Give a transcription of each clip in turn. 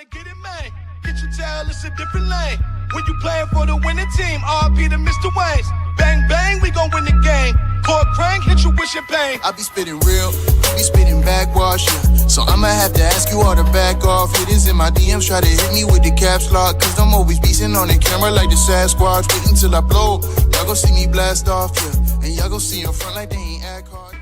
to get it, man. Get your tail, it's a different lane. When you playing for the winning team, RP to Mr. Wayne's. Bang, bang, we gon' win the game. Core crank, hit you with your pain. I be spitting real, you be spitting backwash, yeah. So I'ma have to ask you all to back off. Hitters in my DMs try to hit me with the caps lock, cause I'm always beasting on the camera like the Sasquatch. Wait until I blow, y'all gon' see me blast off, yeah. And y'all gon' see in front like they ain't act hard.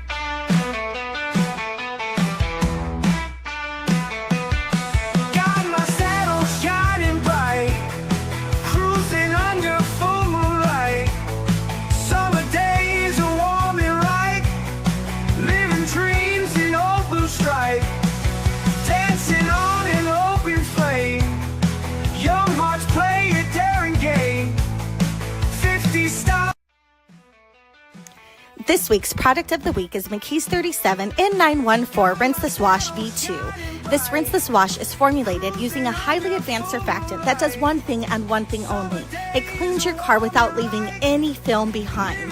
This week's product of the week is McKee's 37 N914 Rinseless Wash V2. This rinseless wash is formulated using a highly advanced surfactant that does one thing and one thing only. It cleans your car without leaving any film behind.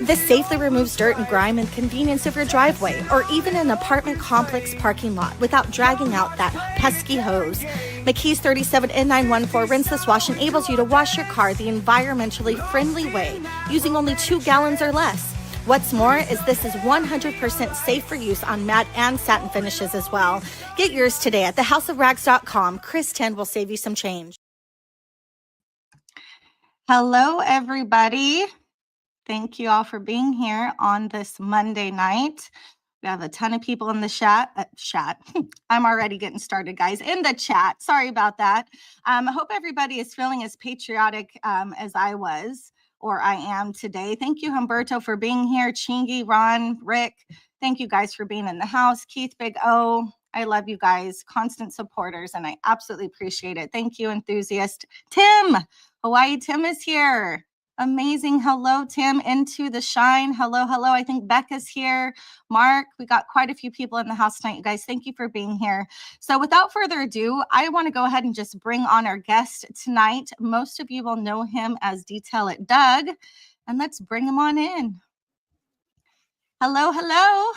This safely removes dirt and grime and convenience of your driveway or even an apartment complex parking lot without dragging out that pesky hose. McKee's 37 N914 Rinseless Wash enables you to wash your car the environmentally friendly way using only 2 gallons or less. What's more is this is 100% safe for use on matte and satin finishes as well. Get yours today at thehouseofrags.com. Chris 10 will save you some change. Hello, everybody. Thank you all for being here on this Monday night. We have a ton of people in the chat. I'm already getting started, guys, in the chat. Sorry about that. I hope everybody is feeling as patriotic as I was. Or I am today. Thank you, Humberto, for being here. Chingy, Ron, Rick, thank you guys for being in the house. Keith, Big O, I love you guys, constant supporters, and I absolutely appreciate it. Thank you, enthusiast. Tim, Hawaii Tim is here. Amazing. Hello, Tim, into the shine. Hello, hello. I think Becca's here. Mark, we got quite a few people in the house tonight, you guys. Thank you for being here. So without further ado, I want to go ahead and just bring on our guest tonight. Most of you will know him as Detail It Doug, and let's bring him on in. Hello, hello.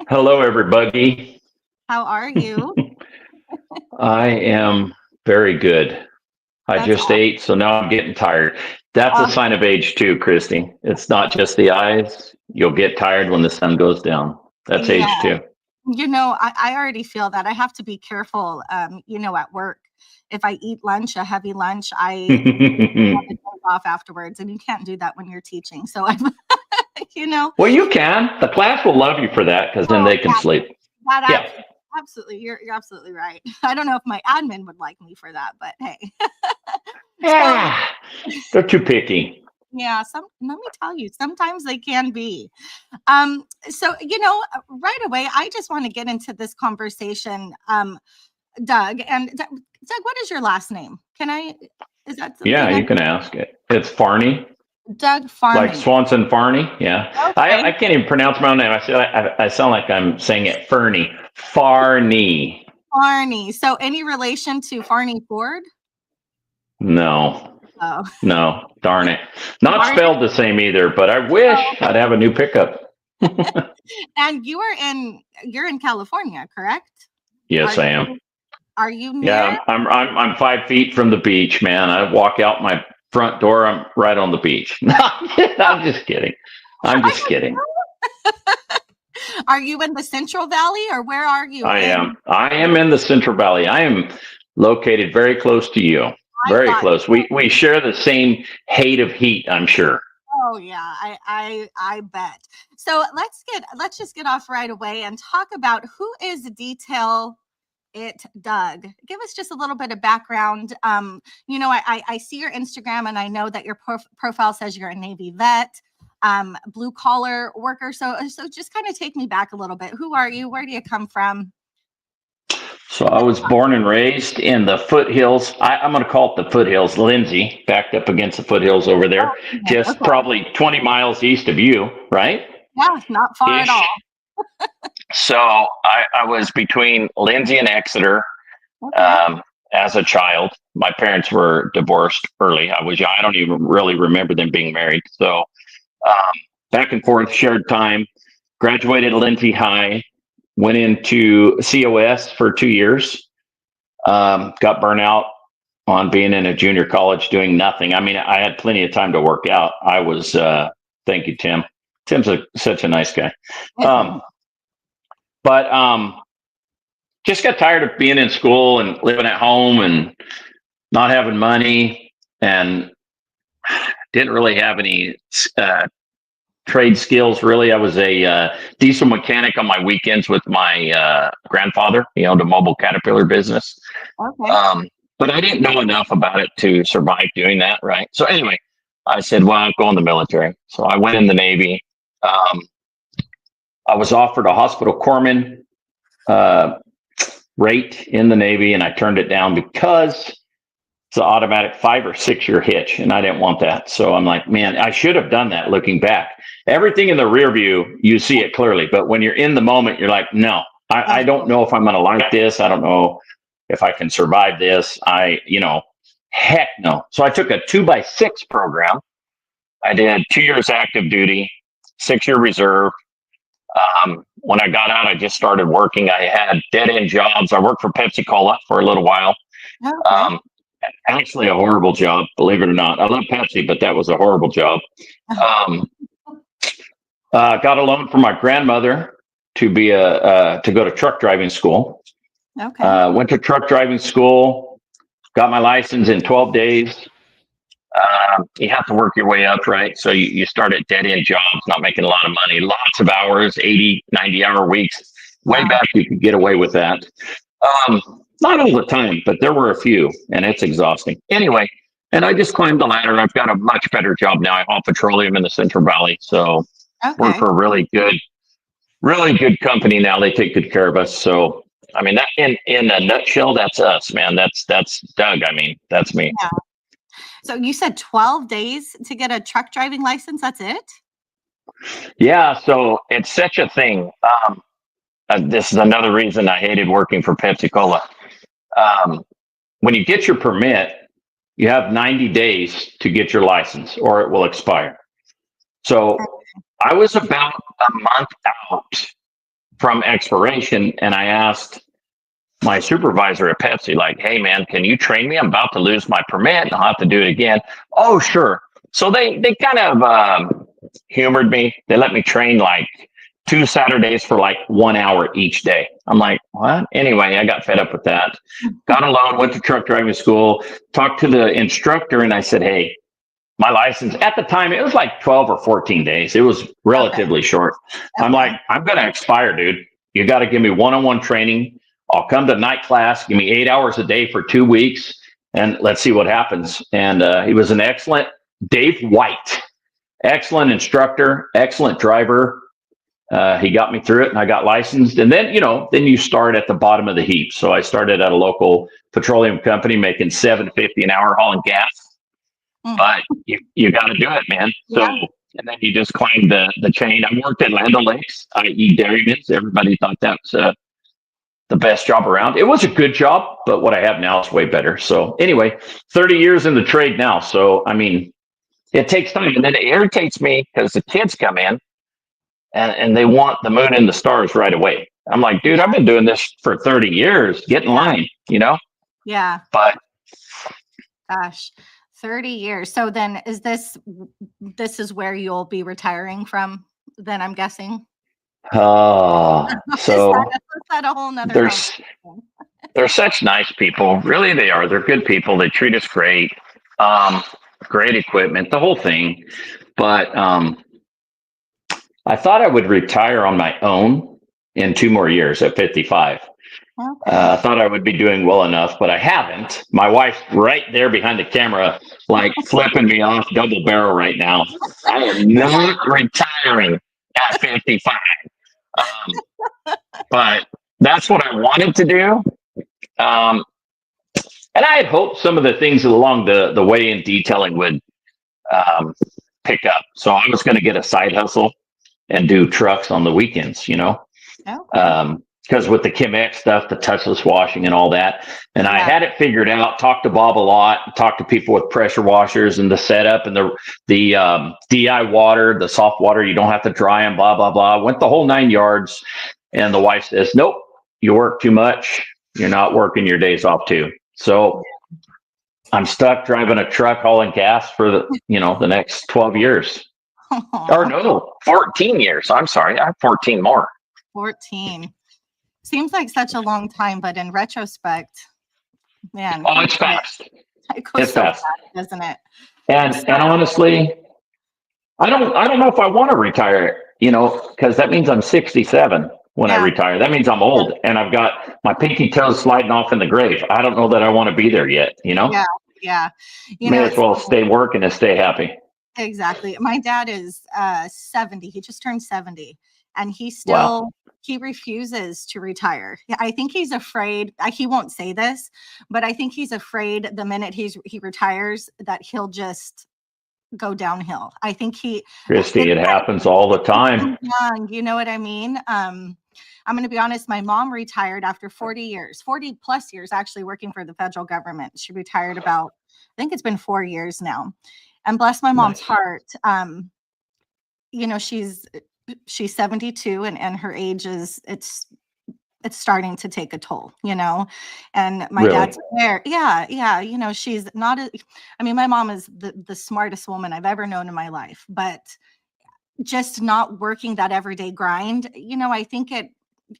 Hello, everybody. How are you? I am very good. I just ate, so now I'm getting tired. That's a sign of age too, Christy. It's not just the eyes. You'll get tired when the sun goes down. That's age too. You know, I already feel that. I have to be careful, you know, at work. If I eat lunch, a heavy lunch, I have to take off afterwards. And you can't do that when you're teaching. So I'm, you know. Well, you can. The class will love you for that because then they can sleep. Absolutely. You're absolutely right. I don't know if my admin would like me for that, but hey. Yeah, they're too picky. Yeah, let me tell you, sometimes they can be. So, you know, right away, I just want to get into this conversation, Doug. And Doug, what is your last name? Is that something? Yeah, you can ask it. It's Farney. Doug Farney. Like Swanson Farney, yeah. Okay. I can't even pronounce my own name. I sound like I'm saying it Fernie. Farney. Farney. So any relation to Farney Ford? No. Oh. No, darn it. Not spelled the same either, but I wish I'd have a new pickup. And you're in California, correct? Yes, I am. Are you near? Yeah, I'm 5 feet from the beach, man. I walk out my front door, I'm right on the beach. I'm just kidding. I'm just kidding. Are you in the Central Valley or where are you? I am in the Central Valley. I am located very close to you. Very close. We share the same hate of heat, I'm sure. Oh yeah, I bet. So let's just get off right away and talk about who is Detail It Doug. Give us just a little bit of background. You know, I see your Instagram and I know that your profile says you're a Navy vet, blue collar worker. So just kind of take me back a little bit. Who are you? Where do you come from? So I was born and raised in the foothills. I'm going to call it the foothills. Lindsay, backed up against the foothills over there, just probably 20 miles east of you, right? Yeah, not far at all. So I was between Lindsay and Exeter as a child. My parents were divorced early. I was young. I don't even really remember them being married. So back and forth, shared time, graduated Lindsay High, went into COS for 2 years. Got burnt out on being in a junior college doing nothing. I mean, I had plenty of time to work out. I was, thank you, Tim. Tim's such a nice guy. But just got tired of being in school and living at home and not having money, and didn't really have any trade skills, really. I was a diesel mechanic on my weekends with my grandfather. He owned a mobile Caterpillar business. Okay. But I didn't know enough about it to survive doing that, right? So anyway, I said, well, I'll go in the military. So I went in the Navy. I was offered a hospital corpsman rate in the Navy, and I turned it down because it's an automatic 5 or 6 year hitch, and I didn't want that. So I'm like, man, I should have done that looking back. Everything in the rear view, you see it clearly, but when you're in the moment, you're like, no, I don't know if I'm going to like this. I don't know if I can survive this. Heck no. So I took a 2x6 program. I did 2 years active duty, 6 year reserve. When I got out, I just started working. I had dead end jobs. I worked for Pepsi Cola for a little while. Okay. Actually, a horrible job, believe it or not. I love Pepsi, but that was a horrible job. Got a loan from my grandmother to be to go to truck driving school. Okay. Went to truck driving school, got my license in 12 days. You have to work your way up, right? So you start at dead end jobs, not making a lot of money, lots of hours, 80, 90 hour weeks. Way back, you could get away with that. Not all the time, but there were a few, and it's exhausting. Anyway, and I just climbed the ladder. I've got a much better job now. I haul petroleum in the Central Valley. So work for a really good company now. They take good care of us. So, I mean, that in a nutshell, that's us, man. That's Doug. I mean, that's me. Yeah. So you said 12 days to get a truck driving license. That's it? Yeah. So it's such a thing. This is another reason I hated working for Pepsi Cola. When you get your permit, you have 90 days to get your license or it will expire. So I was about a month out from expiration, and I asked my supervisor at Pepsi, like, hey, man, can you train me? I'm about to lose my permit and I'll have to do it again. Oh, sure. So they kind of humored me. They let me train like 2 Saturdays for like 1 hour each day. I'm like, what? Anyway, I got fed up with that. Got a loan, went to truck driving school, talked to the instructor, and I said, hey, my license at the time, it was like 12 or 14 days. It was relatively short. I'm like, I'm going to expire, dude. You got to give me one-on-one training. I'll come to night class, give me 8 hours a day for 2 weeks, and let's see what happens. And he was an excellent Dave White, excellent instructor, excellent driver. He got me through it, and I got licensed. And then, then you start at the bottom of the heap. So I started at a local petroleum company making $7.50 an hour hauling gas. But you got to do it, man. So, and then you just climb the chain. I worked at Land O'Lakes, i.e. Dairyman's. Everybody thought that was the best job around. It was a good job, but what I have now is way better. So anyway, 30 years in the trade now. So, I mean, it takes time. And then it irritates me because the kids come in and they want the moon and the stars right away. I'm like, dude, I've been doing this for 30 years. Get in line, Yeah. But gosh, 30 years. So then this is where you'll be retiring from then, I'm guessing? So that's a whole nother they're such nice people. Really, they are. They're good people. They treat us great. Great equipment, the whole thing. But I thought I would retire on my own in 2 more years at 55. Okay. I thought I would be doing well enough, but I haven't. My wife's right there behind the camera, like flipping me off double barrel right now. I am not retiring at 55. But that's what I wanted to do. And I had hoped some of the things along the way in detailing would pick up. So I was going to get a side hustle and do trucks on the weekends, because with the Chemex stuff, the touchless washing and all that. And I had it figured out, talked to Bob a lot, talked to people with pressure washers and the setup and the DI water, the soft water, you don't have to dry them, blah, blah, blah. Went the whole 9 yards. And the wife says, nope, you work too much. you're not working your days off too. So I'm stuck driving a truck hauling gas for the next 12 years. Or no, 14 years. I'm sorry. I have 14 more. 14. Seems like such a long time, but in retrospect, man. Oh, it's fast. It goes so fast, doesn't it? And honestly, I don't know if I want to retire, because that means I'm 67 when I retire. That means I'm old and I've got my pinky toes sliding off in the grave. I don't know that I want to be there yet, Yeah. May as well stay working and stay happy. Exactly. My dad is 70. He just turned 70 and he still he refuses to retire. I think he's afraid. He won't say this, but I think he's afraid the minute he retires that he'll just go downhill. I think Christy, it happens all the time. Young, you know what I mean? I'm going to be honest. My mom retired after 40 plus years, actually working for the federal government. She retired I think it's been 4 years now. And bless my mom's heart. She's 72 and her age it's starting to take a toll, and my dad's there. Yeah. She's not, my mom is the smartest woman I've ever known in my life, but just not working that everyday grind, I think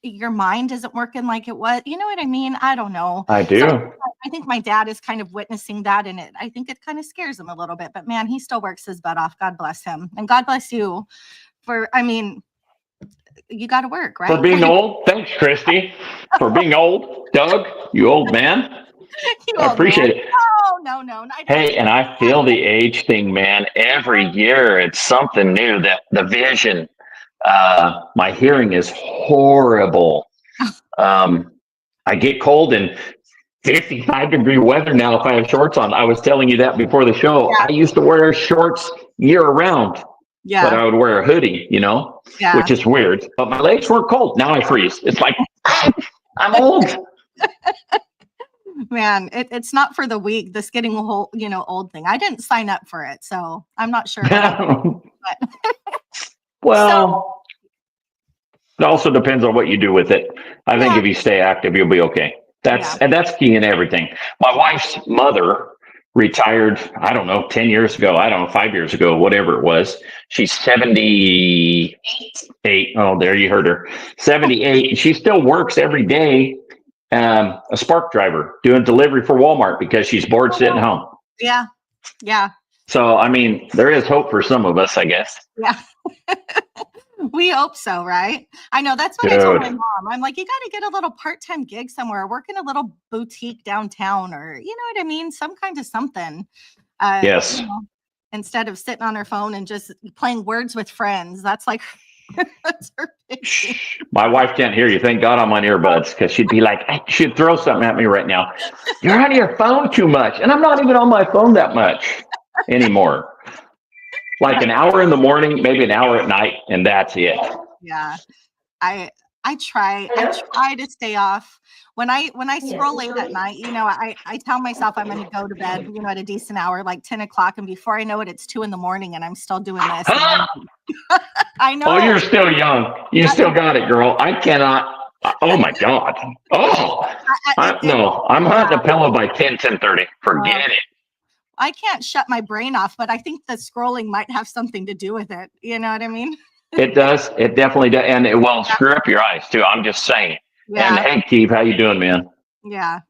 your mind isn't working like it was. You know what I mean? I don't know. I do. So I think my dad is kind of witnessing that, and I think it kind of scares him a little bit. But man, he still works his butt off. God bless him, and God bless you. You got to work, right? For being old. Thanks, Christy. For being old, Doug, you old man. I appreciate it. No. Hey, and I feel the age thing, man. Every year it's something new. That the vision. My hearing is horrible. I get cold in 55-degree weather now if I have shorts on. I was telling you that before the show. I used to wear shorts year round, but I would wear a hoodie, which is weird. But my legs weren't cold. Now I freeze. It's like, I'm old. Man, it's not for the weak, this getting old thing. I didn't sign up for it, so I'm not sure. Well, it also depends on what you do with it. I think if you stay active, you'll be okay. That's key in everything. My wife's mother retired, 10 years ago. 5 years ago, whatever it was. She's 78. Oh, there you heard her. 78. She still works every day. A spark driver doing delivery for Walmart because she's bored sitting home. Yeah. So, there is hope for some of us, I guess. Yeah. We hope so, right? I know. That's what I told my mom. I'm like, you got to get a little part-time gig somewhere, work in a little boutique downtown, or you know what I mean? Some kind of something. Yes. Instead of sitting on her phone and just playing words with friends. That's like, that's her thing. My wife can't hear you. Thank God I'm on earbuds, because she'd be like, she'd throw something at me right now. You're on your phone too much. And I'm not even on my phone that much anymore. Like an hour in the morning, maybe an hour at night, and that's it. Yeah. I try to stay off. When I scroll late at night, I tell myself I'm going to go to bed, at a decent hour, like 10 o'clock. And before I know it, it's 2 a.m. and I'm still doing this. I know. Oh, you're still young. You still got it, girl. I cannot. Oh my God. Oh, no, I'm hunting a pillow by 10:30. Forget it. I can't shut my brain off, but I think the scrolling might have something to do with it. You know what I mean? It does. It definitely does. And it will screw up your eyes too. I'm just saying. Yeah. And hey, Keith, how you doing, man? Yeah,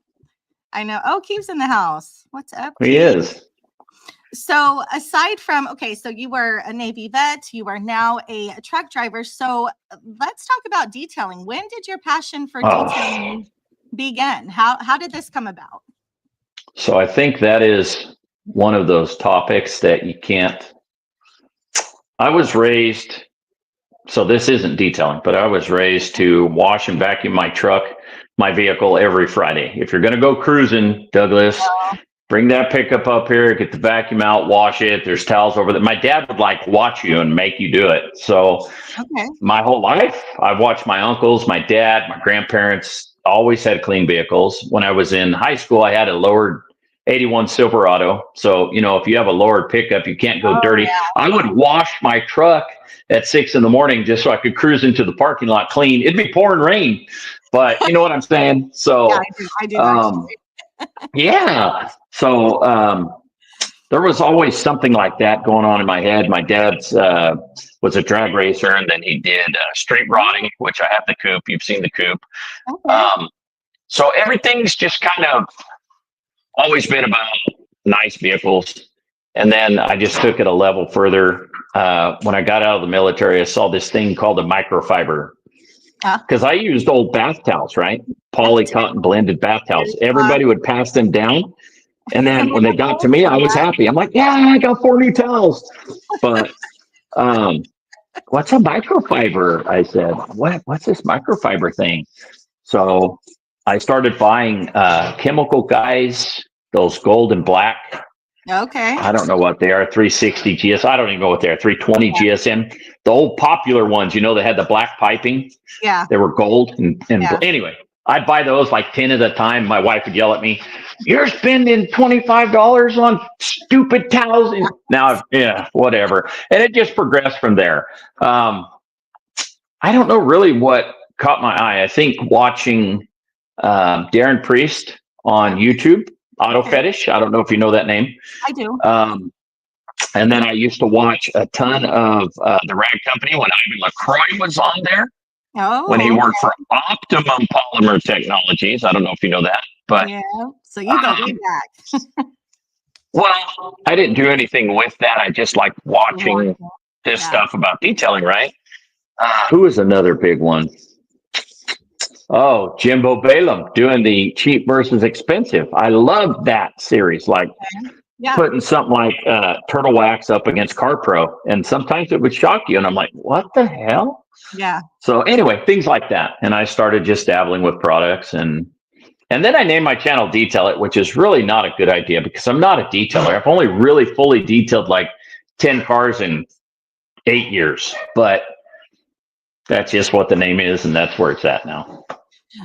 I know. Oh, Keith's in the house. What's up? He is. So aside from, so you were a Navy vet, you are now a truck driver. So let's talk about detailing. When did your passion for detailing begin? How did this come about? So I think that is one of those topics that you can't. I was raised, so this isn't detailing, but I was raised to wash and vacuum my vehicle every Friday. If you're going to go cruising, Douglas, bring that pickup up here, get the vacuum out, wash it. There's towels over there. My dad would watch you and make you do it. So my whole life, I've watched my uncles, my dad, my grandparents always had clean vehicles. When I was in high school, I had a lowered '81 Silverado. So, you know, if you have a lowered pickup, you can't go dirty. Yeah. I would wash my truck at 6 a.m. just so I could cruise into the parking lot clean. It'd be pouring rain, but you know what I'm saying? So, Yeah, I do actually. yeah. So, there was always something like that going on in my head. My dad's was a drag racer, and then he did street rodding, which I have the coupe. You've seen the coupe. Okay. So everything's just kind of always been about nice vehicles. And then I just took it a level further. When I got out of the military, I saw this thing called a microfiber. Because I used old bath towels, right? Poly cotton blended bath towels. Everybody would pass them down. And then when they got to me, I was happy. I'm like, yeah, I got 4 new towels. But what's a microfiber? I said, what's this microfiber thing? So I started buying chemical guys, those gold and black. Okay. I don't know what they are, 360 GS. I don't even know what they are, 320 GSM. The old popular ones, you know, they had the black piping. Yeah. They were gold. And anyway, I'd buy those like 10 at a time. My wife would yell at me, "You're spending $25 on stupid towels." And now, yeah, whatever. And it just progressed from there. I don't know really what caught my eye. I think watching Darren Priest on YouTube, Auto Fetish. I don't know if you know that name. I do. And then I used to watch a ton of the Rag Company when Ivan LaCroix was on there. Oh, When he worked for Optimum Polymer Technologies. I don't know if you know that, but yeah. So you go way back. well, I didn't do anything with that. I just like watching this stuff about detailing, right? Who is another big one? Oh, Jimbo Balaam doing the cheap versus expensive. I love that series. Like putting something like turtle wax up against Car Pro, and sometimes it would shock you, and I'm like, what the hell? Yeah. So anyway, things like that, and I started just dabbling with products, and then I named my channel Detail It, which is really not a good idea because I'm not a detailer. I've only really fully detailed like 10 cars in 8 years, but that's just what the name is, and that's where it's at now.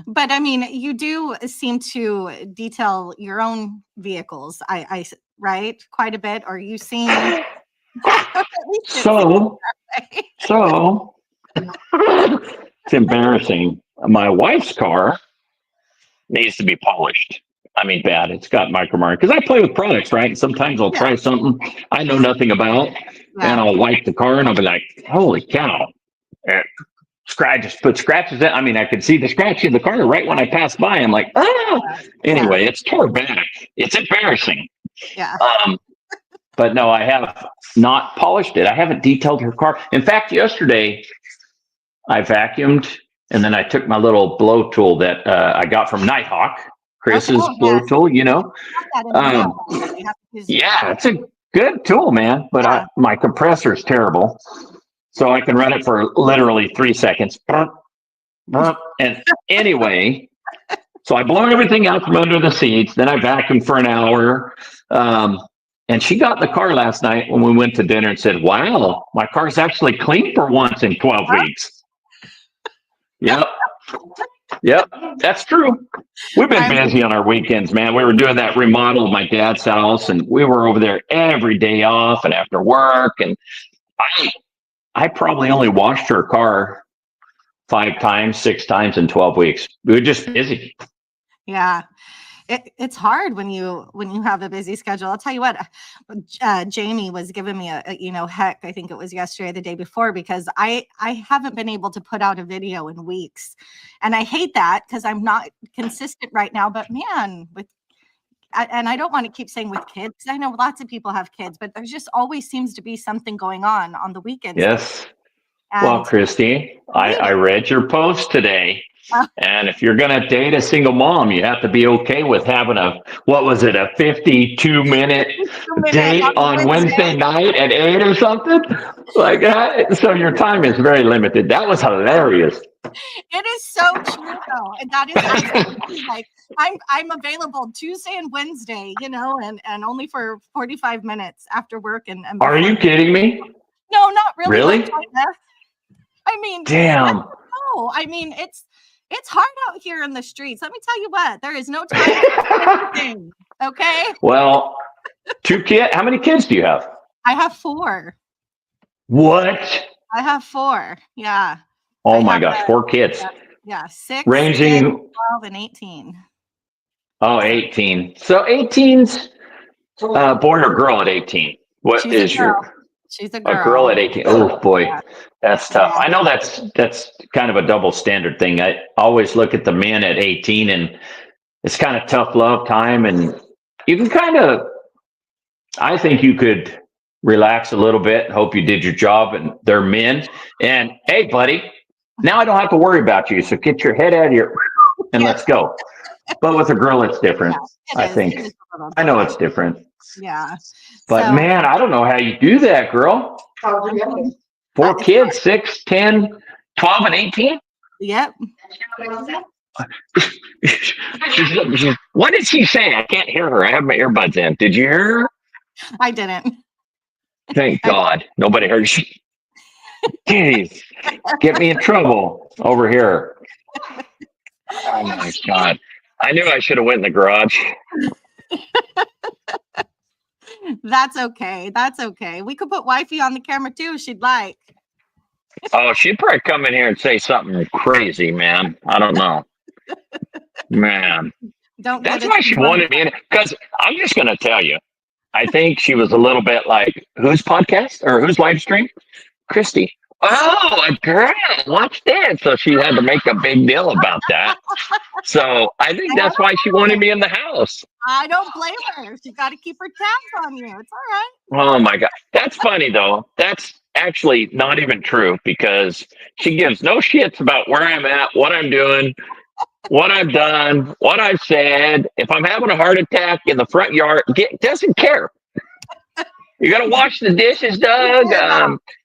But I mean, you do seem to detail your own vehicles, I right? Quite a bit. Are you seeing? So it's embarrassing. My wife's car needs to be polished. I mean, bad. It's got micromark because I play with products, right? And sometimes I'll try something I know nothing about, and I'll wipe the car, and I'll be like, "Holy cow!" Put scratches in. I mean, I could see the scratch in the car right when I passed by. I'm like, ah. Anyway, it's tore back. It's embarrassing. Yeah. But no, I have not polished it. I haven't detailed her car. In fact, yesterday I vacuumed, and then I took my little blow tool that I got from Nighthawk, Chris's blow tool, you know. Yeah, it's a good tool, man. But my compressor is terrible. So I can run it for literally 3 seconds. And anyway, so I blow everything out from under the seats. Then I vacuumed for an hour. And she got in the car last night when we went to dinner and said, "Wow, my car's actually clean for once in 12 weeks. Yep. That's true. We've been busy on our weekends, man. We were doing that remodel of my dad's house, and we were over there every day off and after work. And I probably only washed her car 5 times, 6 times in 12 weeks. We were just busy. Yeah. It's hard when you have a busy schedule. I'll tell you what, Jamie was giving me a heck, I think it was yesterday, the day before, because I haven't been able to put out a video in weeks. And I hate that because I'm not consistent right now, but man, and I don't want to keep saying with kids. I know lots of people have kids, but there just always seems to be something going on the weekends. Yes. Well, Christy, I read your post today. And if you're going to date a single mom, you have to be okay with having a 52-minute date on Wednesday night at 8 or something like that. So your time is very limited. That was hilarious. It is so true, though. And that is absolutely like, I'm available Tuesday and Wednesday, and only for 45 minutes after work. And are you kidding me? No, not really. Really? I mean, damn. No, I mean, it's hard out here in the streets. Let me tell you what, there is no time for anything. Okay. Well, 2 kids. How many kids do you have? I have 4. What? I have 4. Yeah. Oh I my have gosh, 4 kids. yeah, 6, 10, Ranging, 12, and 18. 18. So 18's boy or girl at 18? What She's a is girl. your She's a a girl girl. at 18? Oh boy, Yeah. that's tough. I know that's kind of a double standard thing. I always look at the men at 18 and it's kind of tough love time and you can kind of, I think you could relax a little bit, hope you did your job and they're men. And hey, buddy, now I don't have to worry about you. So get your head out of your and let's go. But with a girl, it's different. Yeah, I think. It is a little I know different. it's different. Yeah. But So, man, I don't know how you do that, girl. Four it's kids, 6, 10, 12, and 18? Yep. What did she say? I can't hear her. I have my earbuds in. Did you hear her? I didn't. Thank God. Nobody heard her. Jeez. Get me in trouble over here. Oh my God. I knew I should have went in the garage. That's okay. That's okay. We could put wifey on the camera too if she'd like. Oh, she'd probably come in here and say something crazy, man. I don't know. Man. Don't That's get why us she in wanted me in. Because I'm just going to tell you, I think she was a little bit like, whose podcast or whose live stream? Christy. Oh, a girl, watch that. So she had to make a big deal about that. So I think that's why she wanted me in the house. I don't blame her. She's got to keep her tabs on you. It's all right. Oh my God. That's funny though. That's actually not even true because she gives no shits about where I'm at, what I'm doing, what I've done, what I've said. If I'm having a heart attack in the front yard, doesn't care. You're going to wash the dishes, Doug.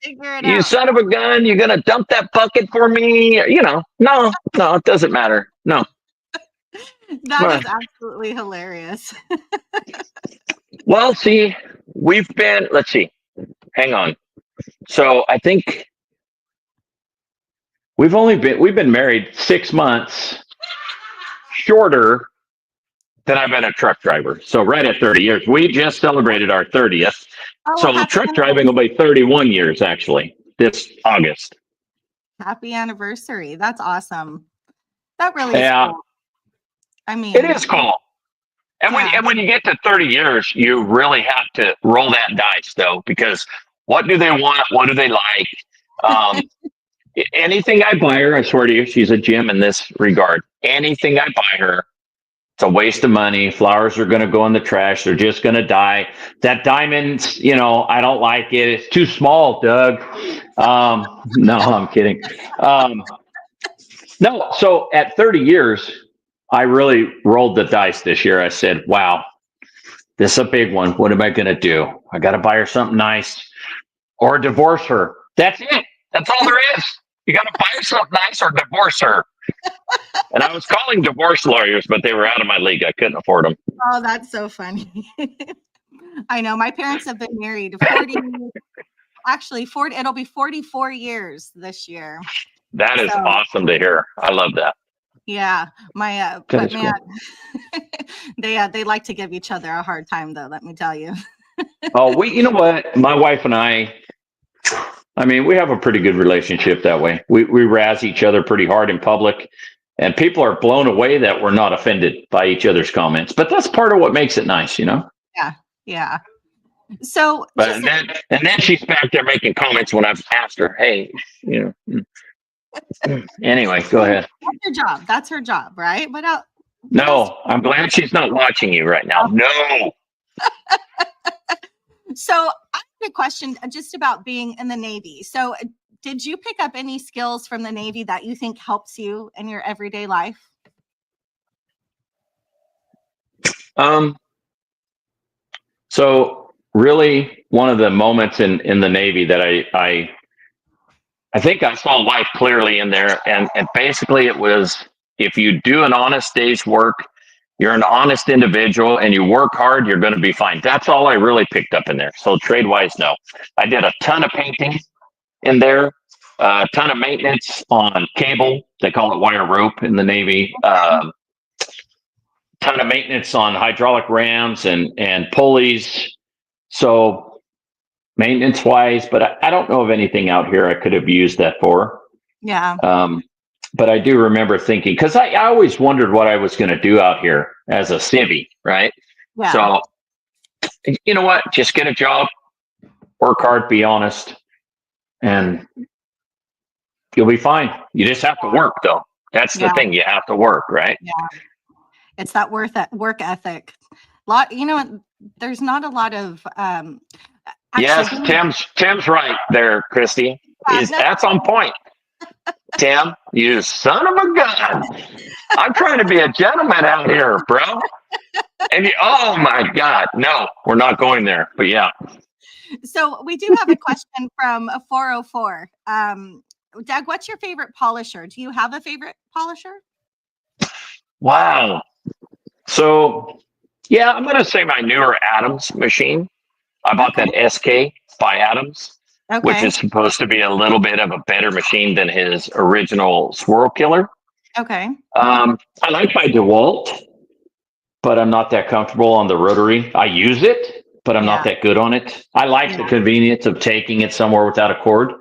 Figure it You out. son of a gun. You're going to dump that bucket for me. You know, no, it doesn't matter. No. That is absolutely hilarious. Well, see, let's see, hang on. So I think we've been married 6 months shorter than I've been a truck driver. So right at 30 years, we just celebrated our 30th. Oh, So the truck driving will be 31 years actually this August. Happy anniversary. That's awesome. That really is cool. I mean, it is cool. And when you get to 30 years, you really have to roll that dice though, because what do they want? What do they like? Anything I buy her, I swear to you, she's a gem in this regard. Anything I buy her, it's a waste of money. Flowers are going to go in the trash. They're just going to die. That diamond, I don't like it. It's too small, Doug. No, I'm kidding. No, so at 30 years, I really rolled the dice this year. I said, wow, this is a big one. What am I going to do? I got to buy her something nice or divorce her. That's it. That's all there is. You got to buy her something nice or divorce her. And I was calling divorce lawyers, but they were out of my league. I couldn't afford them. Oh, that's so funny. I know. My parents have been married 40, actually 40, it'll be 44 years this year. That is awesome to hear. I love that. Yeah, but man, cool. They like to give each other a hard time, though. Let me tell you. Oh, you know what? My wife and I mean, we have a pretty good relationship that way. We razz each other pretty hard in public, and people are blown away that we're not offended by each other's comments. But that's part of what makes it nice, Yeah. So, and then she's back there making comments when I've asked her, "Hey, Anyway, go ahead. That's her job. That's her job, right? No, I'm glad she's not watching you right now. No. So I have a question just about being in the Navy. So did you pick up any skills from the Navy that you think helps you in your everyday life? So really one of the moments in the Navy that I think I saw life clearly in there. And basically it was, if you do an honest day's work, you're an honest individual and you work hard, you're going to be fine. That's all I really picked up in there. So trade-wise, no. I did a ton of painting in there, a ton of maintenance on cable. They call it wire rope in the Navy. ton of maintenance on hydraulic rams and pulleys. So maintenance wise, but I don't know of anything out here I could have used that for. Yeah. But I do remember thinking, because I always wondered what I was going to do out here as a civvy, right? Yeah. So, you know what? Just get a job, work hard, be honest, and you'll be fine. You just have to work, though. That's the thing. You have to work, right? Yeah. It's that work ethic. There's not a lot of Yes, Tim's right there, Christy. That's on point. Tim, you son of a gun. I'm trying to be a gentleman out here, bro. And oh my God, no, we're not going there. But yeah. So we do have a question from a 404. Doug, what's your favorite polisher? Do you have a favorite polisher? Wow. So yeah, I'm going to say my newer Adams machine. I bought that SK by Adams. Okay. Which is supposed to be a little bit of a better machine than his original Swirl Killer. Okay. I like my DeWalt, but I'm not that comfortable on the rotary. I use it, but I'm not that good on it. I like the convenience of taking it somewhere without a cord.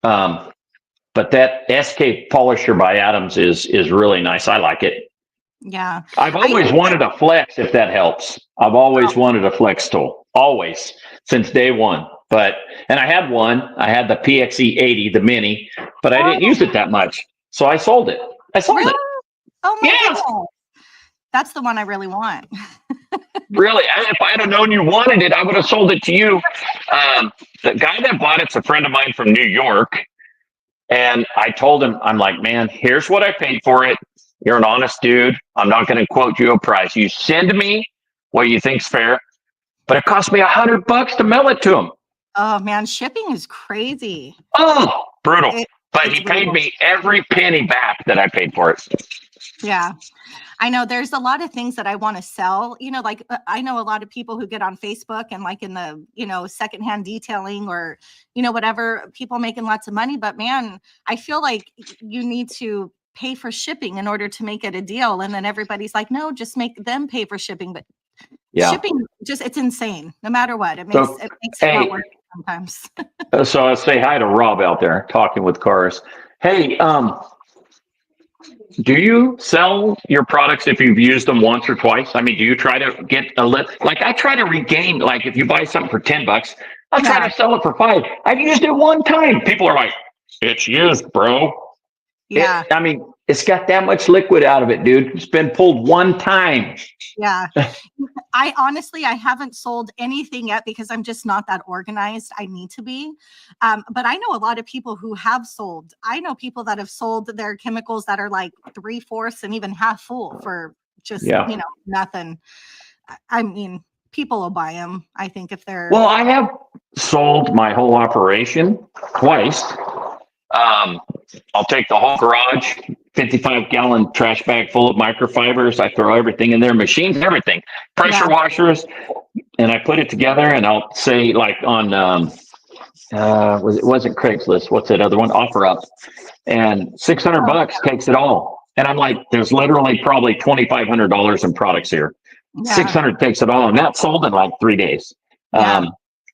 But that SK polisher by Adams is really nice. I like it. Yeah. I've always wanted a flex, if that helps. I've always wanted a flex tool. Always. Since day one. And I had one. I had the PXE 80, the mini, but I didn't use it that much. So I sold it. Really? Oh my God. That's the one I really want. Really? If I had known you wanted it, I would have sold it to you. The guy that bought it's a friend of mine from New York. And I told him, I'm like, man, here's what I paid for it. You're an honest dude. I'm not going to quote you a price. You send me what you think's fair. But it cost me $100 to mail it to him. Oh man, shipping is crazy. Oh, brutal. But he paid me every penny back that I paid for it. Yeah. I know there's a lot of things that I want to sell, like I know a lot of people who get on Facebook and like in the, secondhand detailing or, whatever, people making lots of money. But man, I feel like you need to pay for shipping in order to make it a deal. And then everybody's like, no, just make them pay for shipping. But shipping it's insane no matter what. It makes it not worth it sometimes. So I'll say hi to Rob out there talking with cars. Hey, do you sell your products if you've used them once or twice? I mean, do you try to get like I try to regain, like if you buy something for $10, I'll try to sell it for $5. I've used it one time. People are like, it's used, bro. Yeah. It's got that much liquid out of it, dude. It's been pulled one time. Yeah. I haven't sold anything yet because I'm just not that organized. I need to be. But I know a lot of people who have sold. I know people that have sold their chemicals that are like 3/4 and even half full for just, nothing. I mean, people will buy them. I think if they're. Well, I have sold my whole operation twice. I'll take the whole garage, 55-gallon trash bag full of microfibers. I throw everything in there, machines, everything, pressure washers, and I put it together. And I'll say, like on, it wasn't Craigslist. What's that other one? OfferUp, and $600 takes it all. And I'm like, there's literally probably $2,500 in products here. Yeah. 600 takes it all, and that sold in like 3 days. Yeah.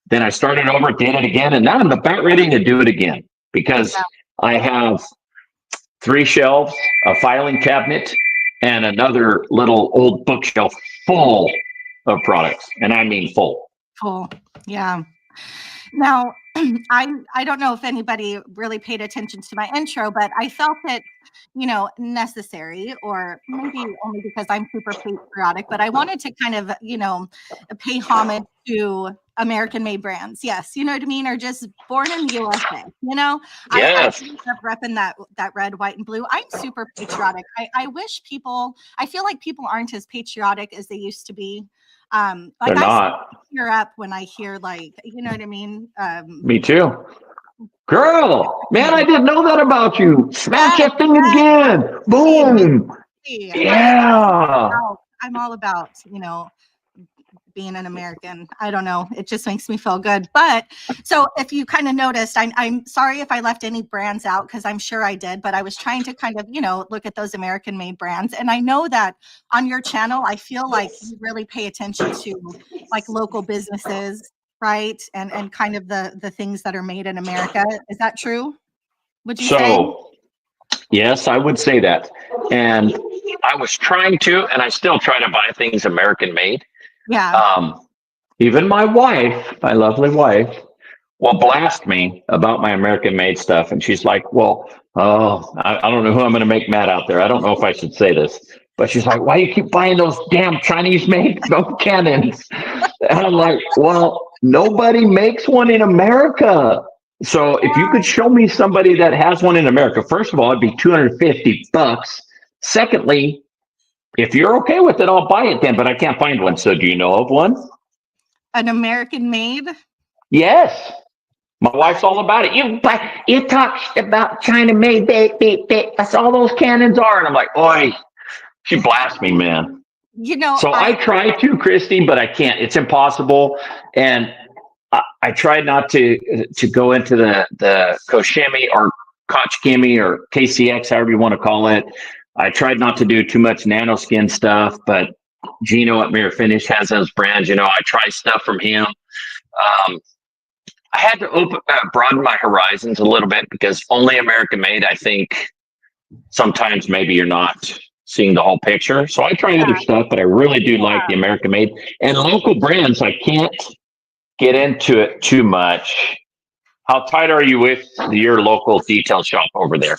Then I started over, did it again, and now I'm about ready to do it again. Because I have 3 shelves, a filing cabinet, and another little old bookshelf full of products. And I mean full. Full, yeah. Now, I don't know if anybody really paid attention to my intro, but I felt it, necessary, or maybe only because I'm super patriotic, but I wanted to kind of, pay homage to American-made brands. Yes, you know what I mean? Or just born in the USA, Yes. I repping that red, white, and blue. I'm super patriotic. I feel like people aren't as patriotic as they used to be. They're not. I tear up when I hear, like, you know what I mean? Me too. Girl, man, I didn't know that about you. Smash that thing again. Boom. Yeah. I'm all about, being an American. I don't know. It just makes me feel good. But so if you kind of noticed, I'm sorry if I left any brands out because I'm sure I did, but I was trying to kind of, look at those American made brands. And I know that on your channel, I feel like you really pay attention to like local businesses, right? And kind of the things that are made in America. Is that true? Would you say? Yes, I would say that. And I was trying to, and I still try to buy things American made. Yeah. Even my wife, my lovely wife, will blast me about my American made stuff. And she's like, well, I don't know who I'm going to make mad out there. I don't know if I should say this, but she's like, why do you keep buying those damn Chinese made cannons? And I'm like, well, nobody makes one in America. So if you could show me somebody that has one in America, first of all, it'd be $250. Secondly, if you're okay with it, I'll buy it then, but I can't find one. So do you know of one? An American made? Yes. My wife's all about it. You talk about China made, that's all those cannons are. And I'm like, oi, she blasts me, man. So I try to, Christine, but I can't. It's impossible. And I tried not to go into the Koshimi or Kochkimi or KCX, however you want to call it. I tried not to do too much nanoskin stuff, but Gino at Mirror Finish has those brands. I try stuff from him. I had to broaden my horizons a little bit because only American made, I think sometimes maybe you're not seeing the whole picture. So I try other stuff, but I really do like the American made. And local brands, I can't get into it too much. How tight are you with your local detail shop over there?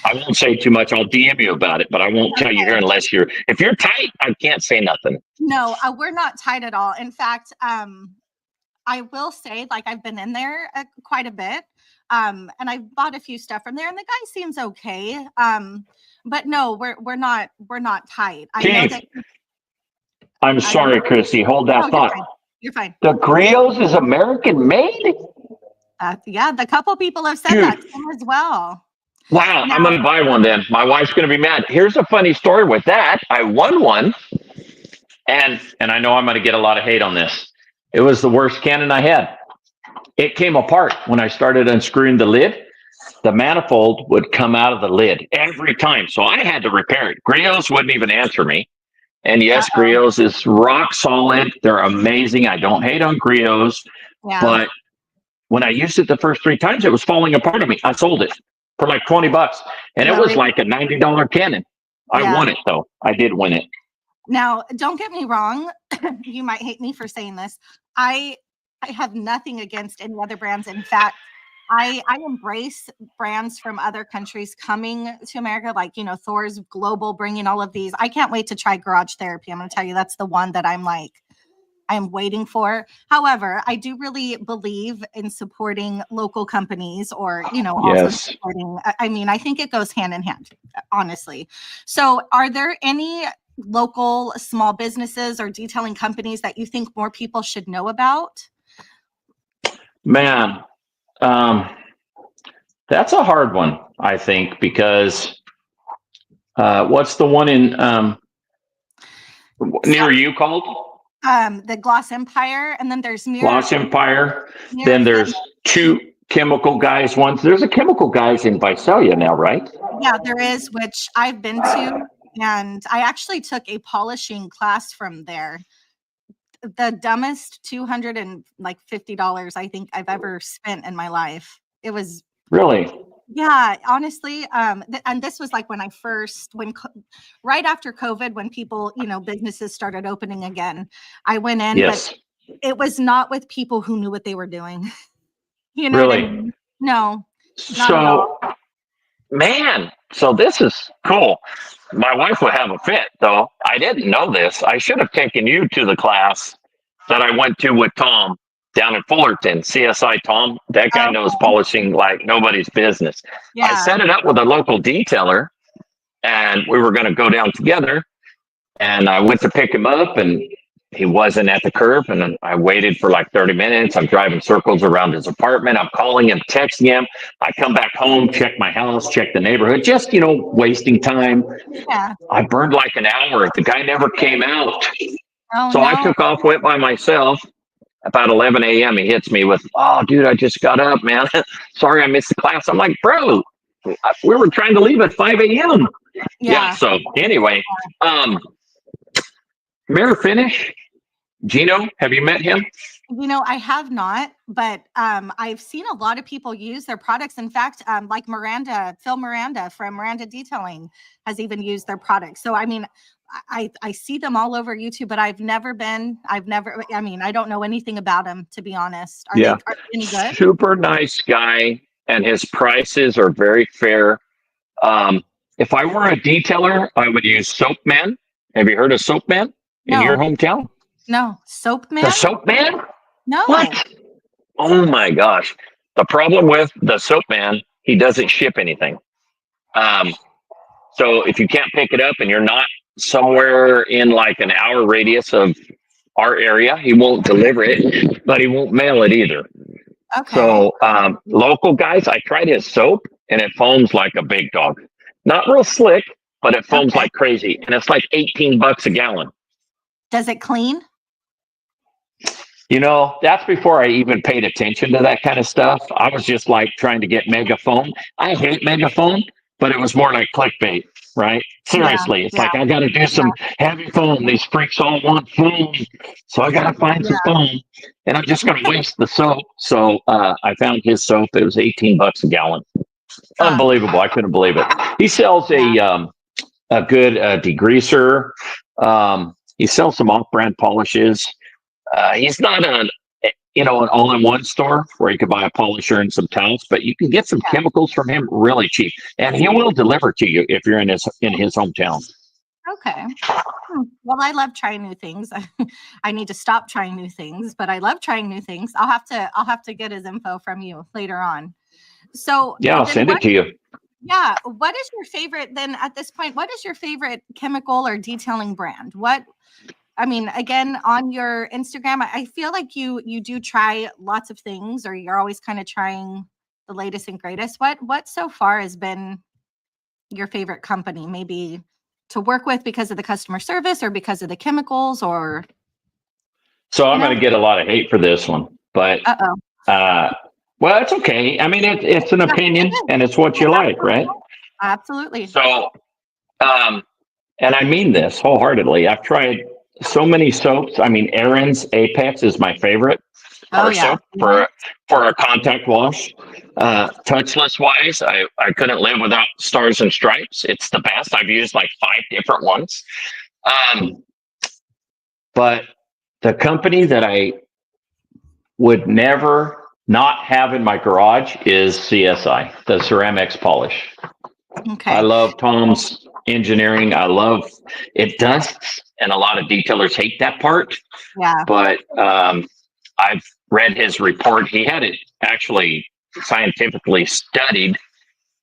I won't say too much. I'll DM you about it, but I won't tell you here unless if you're tight, I can't say nothing. No, we're not tight at all. In fact, I will say, like, I've been in there quite a bit, and I've bought a few stuff from there, and the guy seems okay. But no, we're not tight. I know that. I'm sorry, Christy. Hold that thought. You're fine. The grills is American made? Yeah, the couple people have said that to him as well. Wow, I'm going to buy one then. My wife's going to be mad. Here's a funny story with that. I won one, and I know I'm going to get a lot of hate on this. It was the worst cannon I had. It came apart when I started unscrewing the lid. The manifold would come out of the lid every time, so I had to repair it. Griot's wouldn't even answer me. And yes, Griot's is rock solid. They're amazing. I don't hate on Griot's, but when I used it the first 3 times, it was falling apart on me. I sold it for like $20, and it was like a $90 cannon. I won it though. I did win it. Now, don't get me wrong. You might hate me for saying this. I have nothing against any other brands. In fact, I embrace brands from other countries coming to America, like, Thor's Global, bringing all of these. I can't wait to try Garage Therapy. I'm going to tell you, that's the one that I'm waiting for. However, I do really believe in supporting local companies or, also supporting. I think it goes hand in hand, honestly. So are there any local small businesses or detailing companies that you think more people should know about? Man, that's a hard one, I think, because what's the one in near you called? The Gloss Empire, and then there's Gloss Empire. Then there's 2 chemical guys ones. There's a chemical guys in Visalia now, right? Yeah, there is, which I've been to, and I actually took a polishing class from there. The dumbest $250 I think I've ever spent in my life. It was really, yeah, honestly. And this was like right after COVID, when people, businesses started opening again. I went in, but it was not with people who knew what they were doing. Really? What I mean? No. So, man, so this is cool. My wife would have a fit, though. I didn't know this. I should have taken you to the class that I went to with Tom down in Fullerton, CSI Tom. That guy knows polishing like nobody's business. Yeah. I set it up with a local detailer, and we were going to go down together. And I went to pick him up, and he wasn't at the curb. And I waited for like 30 minutes. I'm driving circles around his apartment. I'm calling him, texting him. I come back home, check my house, check the neighborhood, just, wasting time. Yeah. I burned like an hour. The guy never came out. Oh So I no. took off, went by myself. About 11 a.m. He hits me with, "Oh, dude, I just got up, man. Sorry, I missed the class." I'm like, "Bro, we were trying to leave at 5 a.m." Yeah. Yeah. So anyway, Mirror Finish. Gino, have you met him? I have not, but I've seen a lot of people use their products. In fact, like Phil Miranda from Miranda Detailing has even used their products. So, I mean, I see them all over YouTube, but I mean, I don't know anything about them, to be honest. Are they any good? Super nice guy, and his prices are very fair. If I were a detailer, I would use Soap Man. Have you heard of Soap Man in your No, hometown? no. Soap The Man? Soap Man? No. What? Oh my gosh. The problem with the Soap Man, he doesn't ship anything. So if you can't pick it up and you're not somewhere in like an hour radius of our area, he won't deliver it, but he won't mail it either. Okay. So local guys, I tried his soap and it foams like a big dog. Not real slick, but it foams Okay. like crazy. And it's like $18 a gallon. Does it clean? You know, that's before I even paid attention to that kind of stuff. I was just like trying to get megaphone. I hate megaphone, but it was more like clickbait, right? Seriously, it's like I got to do some heavy foam. These freaks all want foam, so I got to find some foam, and I'm just going to waste the soap. So I found his soap. It was $18 a gallon. Unbelievable! I couldn't believe it. He sells a good degreaser. He sells some off-brand polishes. He's not an all-in-one store where you can buy a polisher and some towels, but you can get some chemicals from him really cheap, and he will deliver to you if you're in his hometown. Okay. Well, I love trying new things. I need to stop trying new things, but I love trying new things. I'll have to get his info from you later on. So yeah, I'll send it to you. Yeah. What is your favorite then at this point? What is your favorite chemical or detailing brand? I mean, again, on your Instagram, I feel like you do try lots of things, or you're always kind of trying the latest and greatest. What so far has been your favorite company? Maybe to work with because of the customer service or because of the chemicals, or so I'm going to get a lot of hate for this one, but well, it's okay. I mean, it's an opinion, and it's what you like, right? Absolutely. So, and I mean this wholeheartedly. I've tried so many soaps. I mean, Erin's Apex is my favorite soap for a contact wash. Touchless wise, I couldn't live without Stars and Stripes. It's the best. I've used like 5 different ones. But the company that I would never not have in my garage is CSI, the ceramics polish. Okay. I love Tom's engineering. I love it dusts, and a lot of detailers hate that part. Yeah. But I've read his report. He had it actually scientifically studied,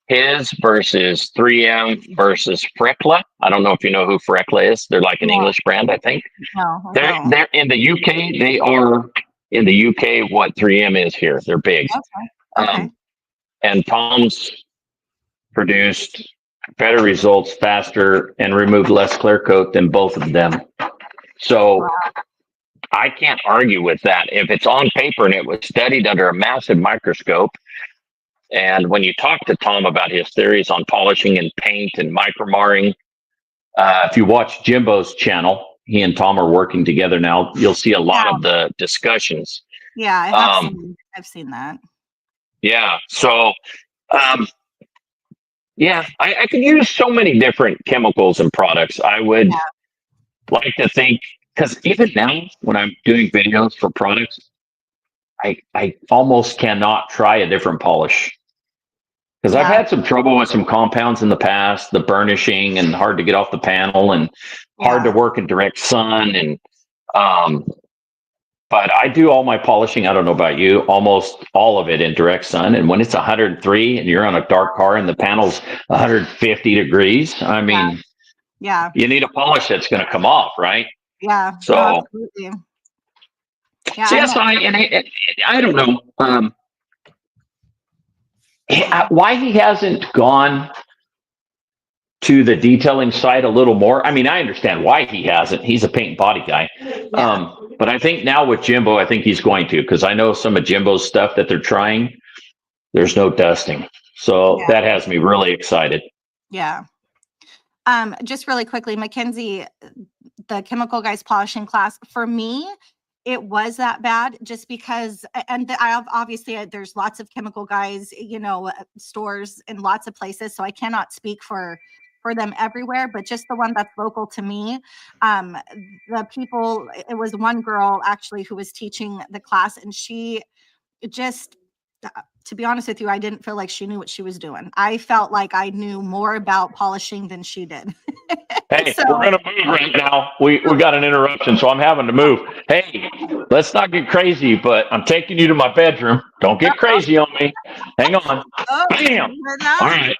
his versus 3M versus Frekla. I don't know if you know who Frekla is. They're like an English brand, I think. No. They're in the UK. They are in the UK what 3M is here. They're big. Okay. And Tom's produced better results faster and removed less clear coat than both of them. So I can't argue with that. If it's on paper and it was studied under a massive microscope, and when you talk to Tom about his theories on polishing and paint and micromarring, if you watch Jimbo's channel, he and Tom are working together now. You'll see a lot of the discussions. Yeah, I've seen that. Yeah. So, I could use so many different chemicals and products. I would like to think, because even now when I'm doing videos for products, I almost cannot try a different polish. Because I've had some trouble with some compounds in the past, the burnishing and hard to get off the panel and hard to work in direct sun. And, but I do all my polishing. I don't know about you, almost all of it in direct sun. And when it's 103 and you're on a dark car and the panel's 150 degrees, I mean, you need a polish that's going to come off, right? Yeah. So, absolutely. Yeah, CSI, I don't know. Why he hasn't gone to the detailing side a little more. I mean, I understand why he hasn't. He's a paint body guy. But I think now with Jimbo, I think he's going to, because I know some of Jimbo's stuff that they're trying, there's no dusting. So that has me really excited. Yeah. Just really quickly, Mackenzie, the chemical guys polishing class, for me, it was that bad just because, and obviously there's lots of chemical guys, you know, stores in lots of places. So I cannot speak for them everywhere, but just the one that's local to me. The people, it was one girl actually who was teaching the class, and she just, to be honest with you, I didn't feel like she knew what she was doing. I felt like I knew more about polishing than she did. Hey, we're going to move right now. We got an interruption, so I'm having to move. Hey, let's not get crazy, but I'm taking you to my bedroom. Don't get crazy on me. Hang on. Bam. All right.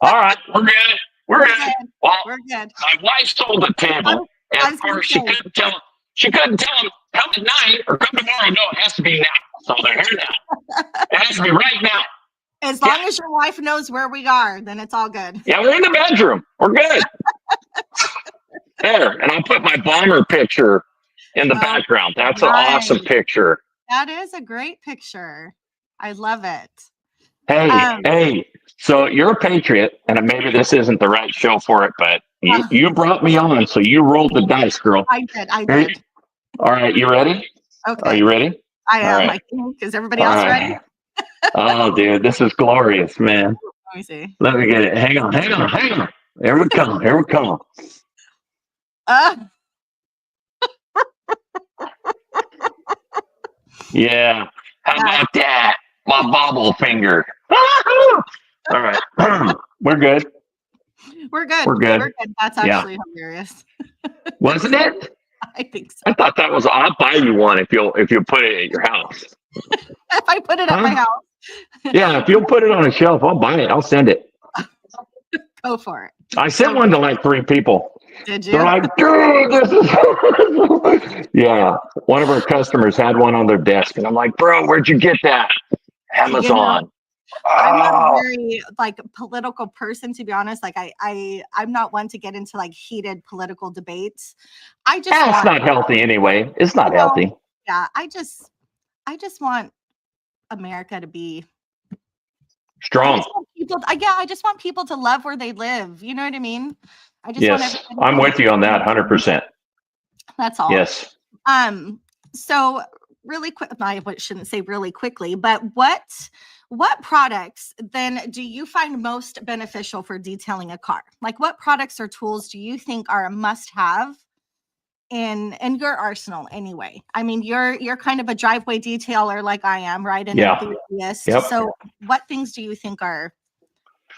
All right. We're good. We're good. Well, we're good. My wife sold the table, and of course she couldn't tell him, come tonight or come tomorrow. No, it has to be now. So they're here now. It has to be right now. As long as your wife knows where we are, then it's all good. Yeah, we're in the bedroom. We're good. There, and I'll put my bomber picture in the background. That's an awesome picture. That is a great picture. I love it. Hey, so you're a patriot, and maybe this isn't the right show for it, but you brought me on, so you rolled the dice, girl. I did. All right, you ready? Okay. Are you ready? I am. Right. Is everybody else ready? Oh, dude, this is glorious, man. Let me see. Let me get it. Hang on. Here we come. Yeah. How about that? My bobble finger. All right. We're good. We're good. That's actually hilarious. Wasn't it? I think so. I thought that was. I'll buy you one if you put it at your house. If I put it at my house. Yeah, if you'll put it on a shelf, I'll buy it. I'll send it. Go for it. I sent one to like 3 people. Did you? They're like, dude, this is. Yeah, one of our customers had one on their desk, and I'm like, bro, where'd you get that? Amazon. I'm not a very political person, to be honest. Like I'm not one to get into like heated political debates. It's not healthy anyway. It's not healthy. Yeah, I just want America to be strong. I just want people to love where they live. You know what I mean? Yes, I'm with you on that 100%. That's all. Yes. So really quick, I shouldn't say really quickly, but what products then do you find most beneficial for detailing a car? Like what products or tools do you think are a must-have in your arsenal anyway? I mean, you're kind of a driveway detailer like I am, right? An enthusiast. Yep. So what things do you think are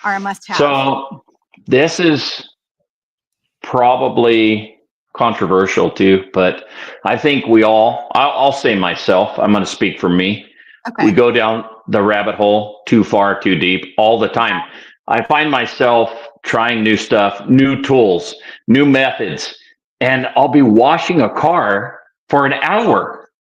a must-have? So this is probably controversial too, but I think I'll say myself, I'm going to speak for me. Okay. We go down the rabbit hole too far, too deep all the time. I find myself trying new stuff, new tools, new methods, and I'll be washing a car for an hour.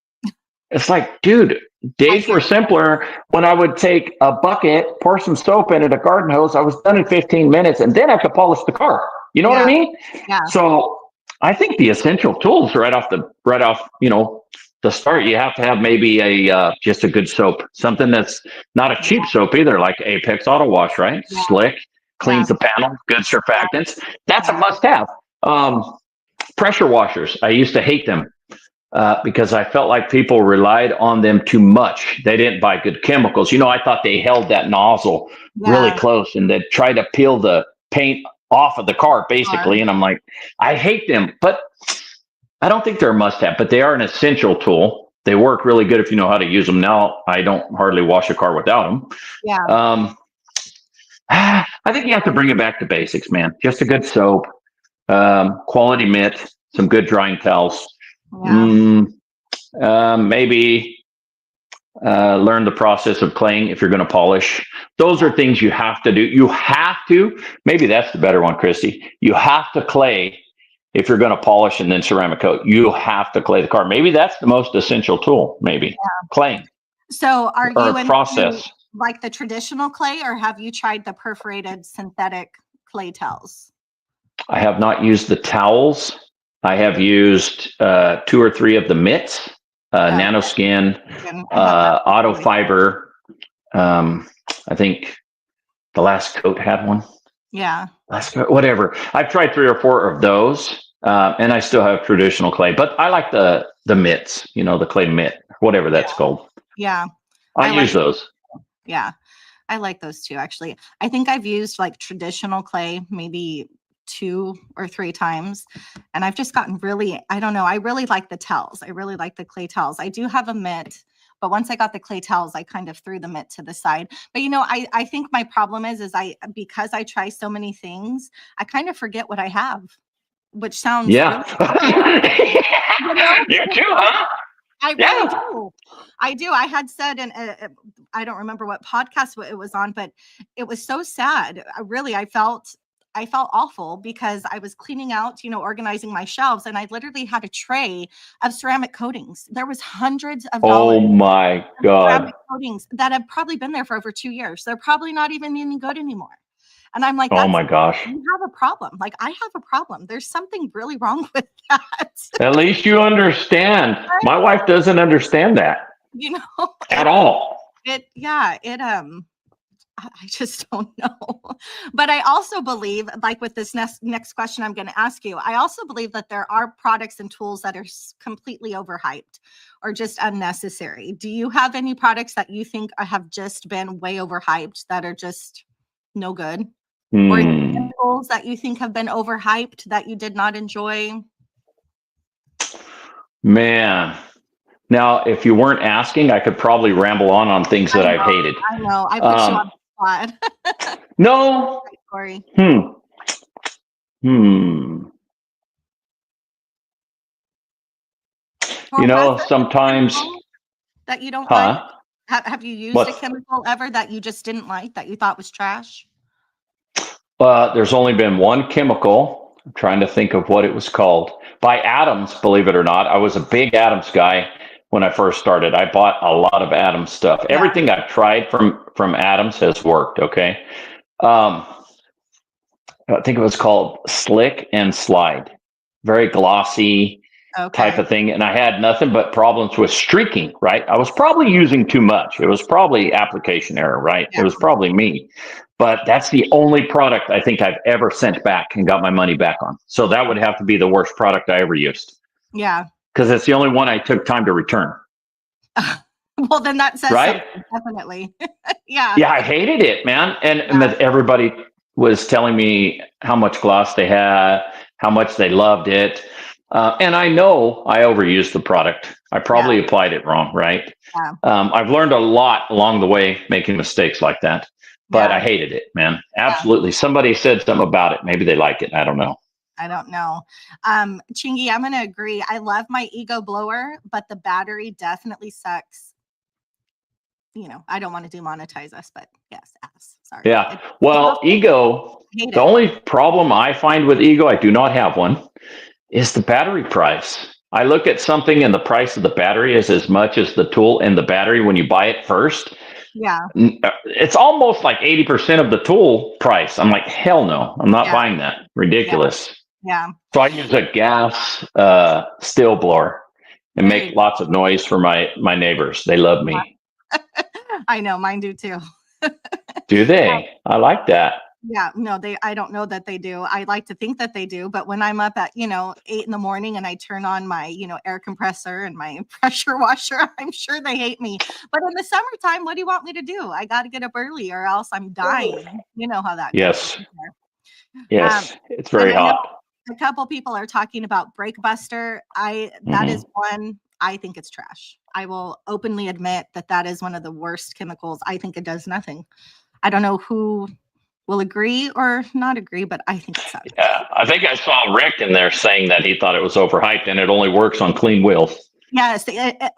It's like, dude, days were simpler when I would take a bucket, pour some soap in it, a garden hose. I was done in 15 minutes, and then I could polish the car. You know what I mean? Yeah. So I think the essential tools right off, the start, you have to have maybe just a good soap, something that's not a cheap soap either, like Apex Auto Wash, right? Yeah. Slick, cleans the panel, good surfactants. That's a must-have. Pressure washers, I used to hate them because I felt like people relied on them too much. They didn't buy good chemicals. I thought they held that nozzle really close and they'd try to peel the paint off of the car, basically. And I'm like, I hate them, but I don't think they're a must-have, but they are an essential tool. They work really good if you know how to use them. Now, I don't hardly wash a car without them. Yeah. I think you have to bring it back to basics, man. Just a good soap, quality mitt, some good drying towels. Yeah. Maybe learn the process of claying if you're going to polish. Those are things you have to do. You have to. Maybe that's the better one, Christy. You have to clay. If you're going to polish and then ceramic coat, you have to clay the car. Maybe that's the most essential tool, claying. So are you in process like the traditional clay, or have you tried the perforated synthetic clay towels? I have not used the towels. I have used 2 or 3 of the mitts, Nanoskin, I have that. Auto Fiber. I think the last coat had one. Yeah. Last coat, whatever. I've tried 3 or 4 of those, and I still have traditional clay. But I like the mitts, the clay mitt, whatever that's called. Yeah. I use those. Yeah. I like those too, actually. I think I've used like traditional clay maybe 2 or 3 times. And I've just gotten I don't know. I really like the towels. I really like the clay towels. I do have a mitt, but once I got the clay towels, I kind of threw the mitt to the side. But I think my problem is because I try so many things, I kind of forget what I have, which sounds Yeah. really, You too, huh? I really do. I do. I had said, and I don't remember what podcast it was on, but it was so sad. I felt awful because I was cleaning out, organizing my shelves, and I literally had a tray of ceramic coatings. There was hundreds of dollars. Oh my God. Ceramic coatings that have probably been there for over 2 years. They're probably not even any good anymore. And I'm like, oh my gosh. You have a problem. Like, I have a problem. There's something really wrong with that. At least you understand. My wife doesn't understand that at all. I just don't know. But I also believe, like with this next question I'm going to ask you, I also believe that there are products and tools that are completely overhyped or just unnecessary. Do you have any products that you think have just been way overhyped that are just no good? Or chemicals that you think have been overhyped that you did not enjoy? Man. Now, if you weren't asking, I could probably ramble on things that I've hated. I know. I put you on the spot. No. Corey. Sometimes that you don't like. Have you used a chemical ever that you just didn't like, that you thought was trash? There's only been one chemical. I'm trying to think of what it was called. By Adams, believe it or not. I was a big Adams guy when I first started. I bought a lot of Adams stuff. Yeah. Everything I've tried from Adams has worked. Okay. I think it was called Slick and Slide. Very glossy type of thing. And I had nothing but problems with streaking, right? I was probably using too much. It was probably application error, right? Yeah. It was probably me. But that's the only product I think I've ever sent back and got my money back on. So that would have to be the worst product I ever used. Yeah. Because it's the only one I took time to return. Well, then that says right? Something, definitely. Yeah. Yeah, I hated it, man. And everybody was telling me how much gloss they had, how much they loved it. And I know I overused the product. I probably applied it wrong, right? Yeah. I've learned a lot along the way making mistakes like that. But I hated it, man. Absolutely. Yeah. Somebody said something about it. Maybe they like it. I don't know. Chingy, I'm going to agree. I love my Ego blower, but the battery definitely sucks. I don't want to demonetize us, but yes, ass. Sorry. Yeah. Well, Ego, the only problem I find with Ego, I do not have one, is the battery price. I look at something and the price of the battery is as much as the tool and the battery when you buy it first. Yeah. It's almost like 80% of the tool price. I'm like, hell no, I'm not buying that. Ridiculous. Yeah. So I use a gas still blower and make lots of noise for my neighbors. They love me. I know, mine do too. Do they? I like that. Yeah, no, I don't know that they do. I like to think that they do, but when I'm up at, 8 in the morning and I turn on my, air compressor and my pressure washer, I'm sure they hate me. But in the summertime, what do you want me to do? I got to get up early or else I'm dying. You know how that goes. Yes. Yes. It's very hot. A couple people are talking about Brake Buster. That is one, I think it's trash. I will openly admit that is one of the worst chemicals. I think it does nothing. I don't know who will agree or not agree, but I think it sucks. Yeah, I think I saw Rick in there saying that he thought it was overhyped and it only works on clean wheels. Yes,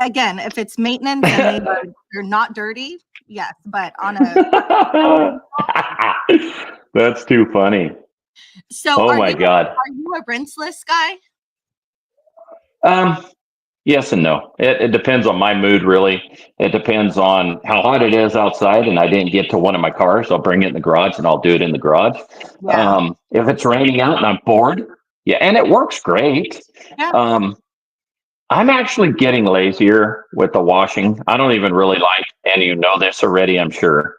again, if it's maintenance and they're not dirty, yes, but on a that's too funny. So, oh my God, are you a rinseless guy? Yes and no. It depends on my mood, really. It depends on how hot it is outside, and I didn't get to one of my cars. I'll bring it in the garage, and I'll do it in the garage. Yeah. If it's raining out and I'm bored, yeah, and it works great. Yeah. I'm actually getting lazier with the washing. I don't even really like, and you know this already, I'm sure.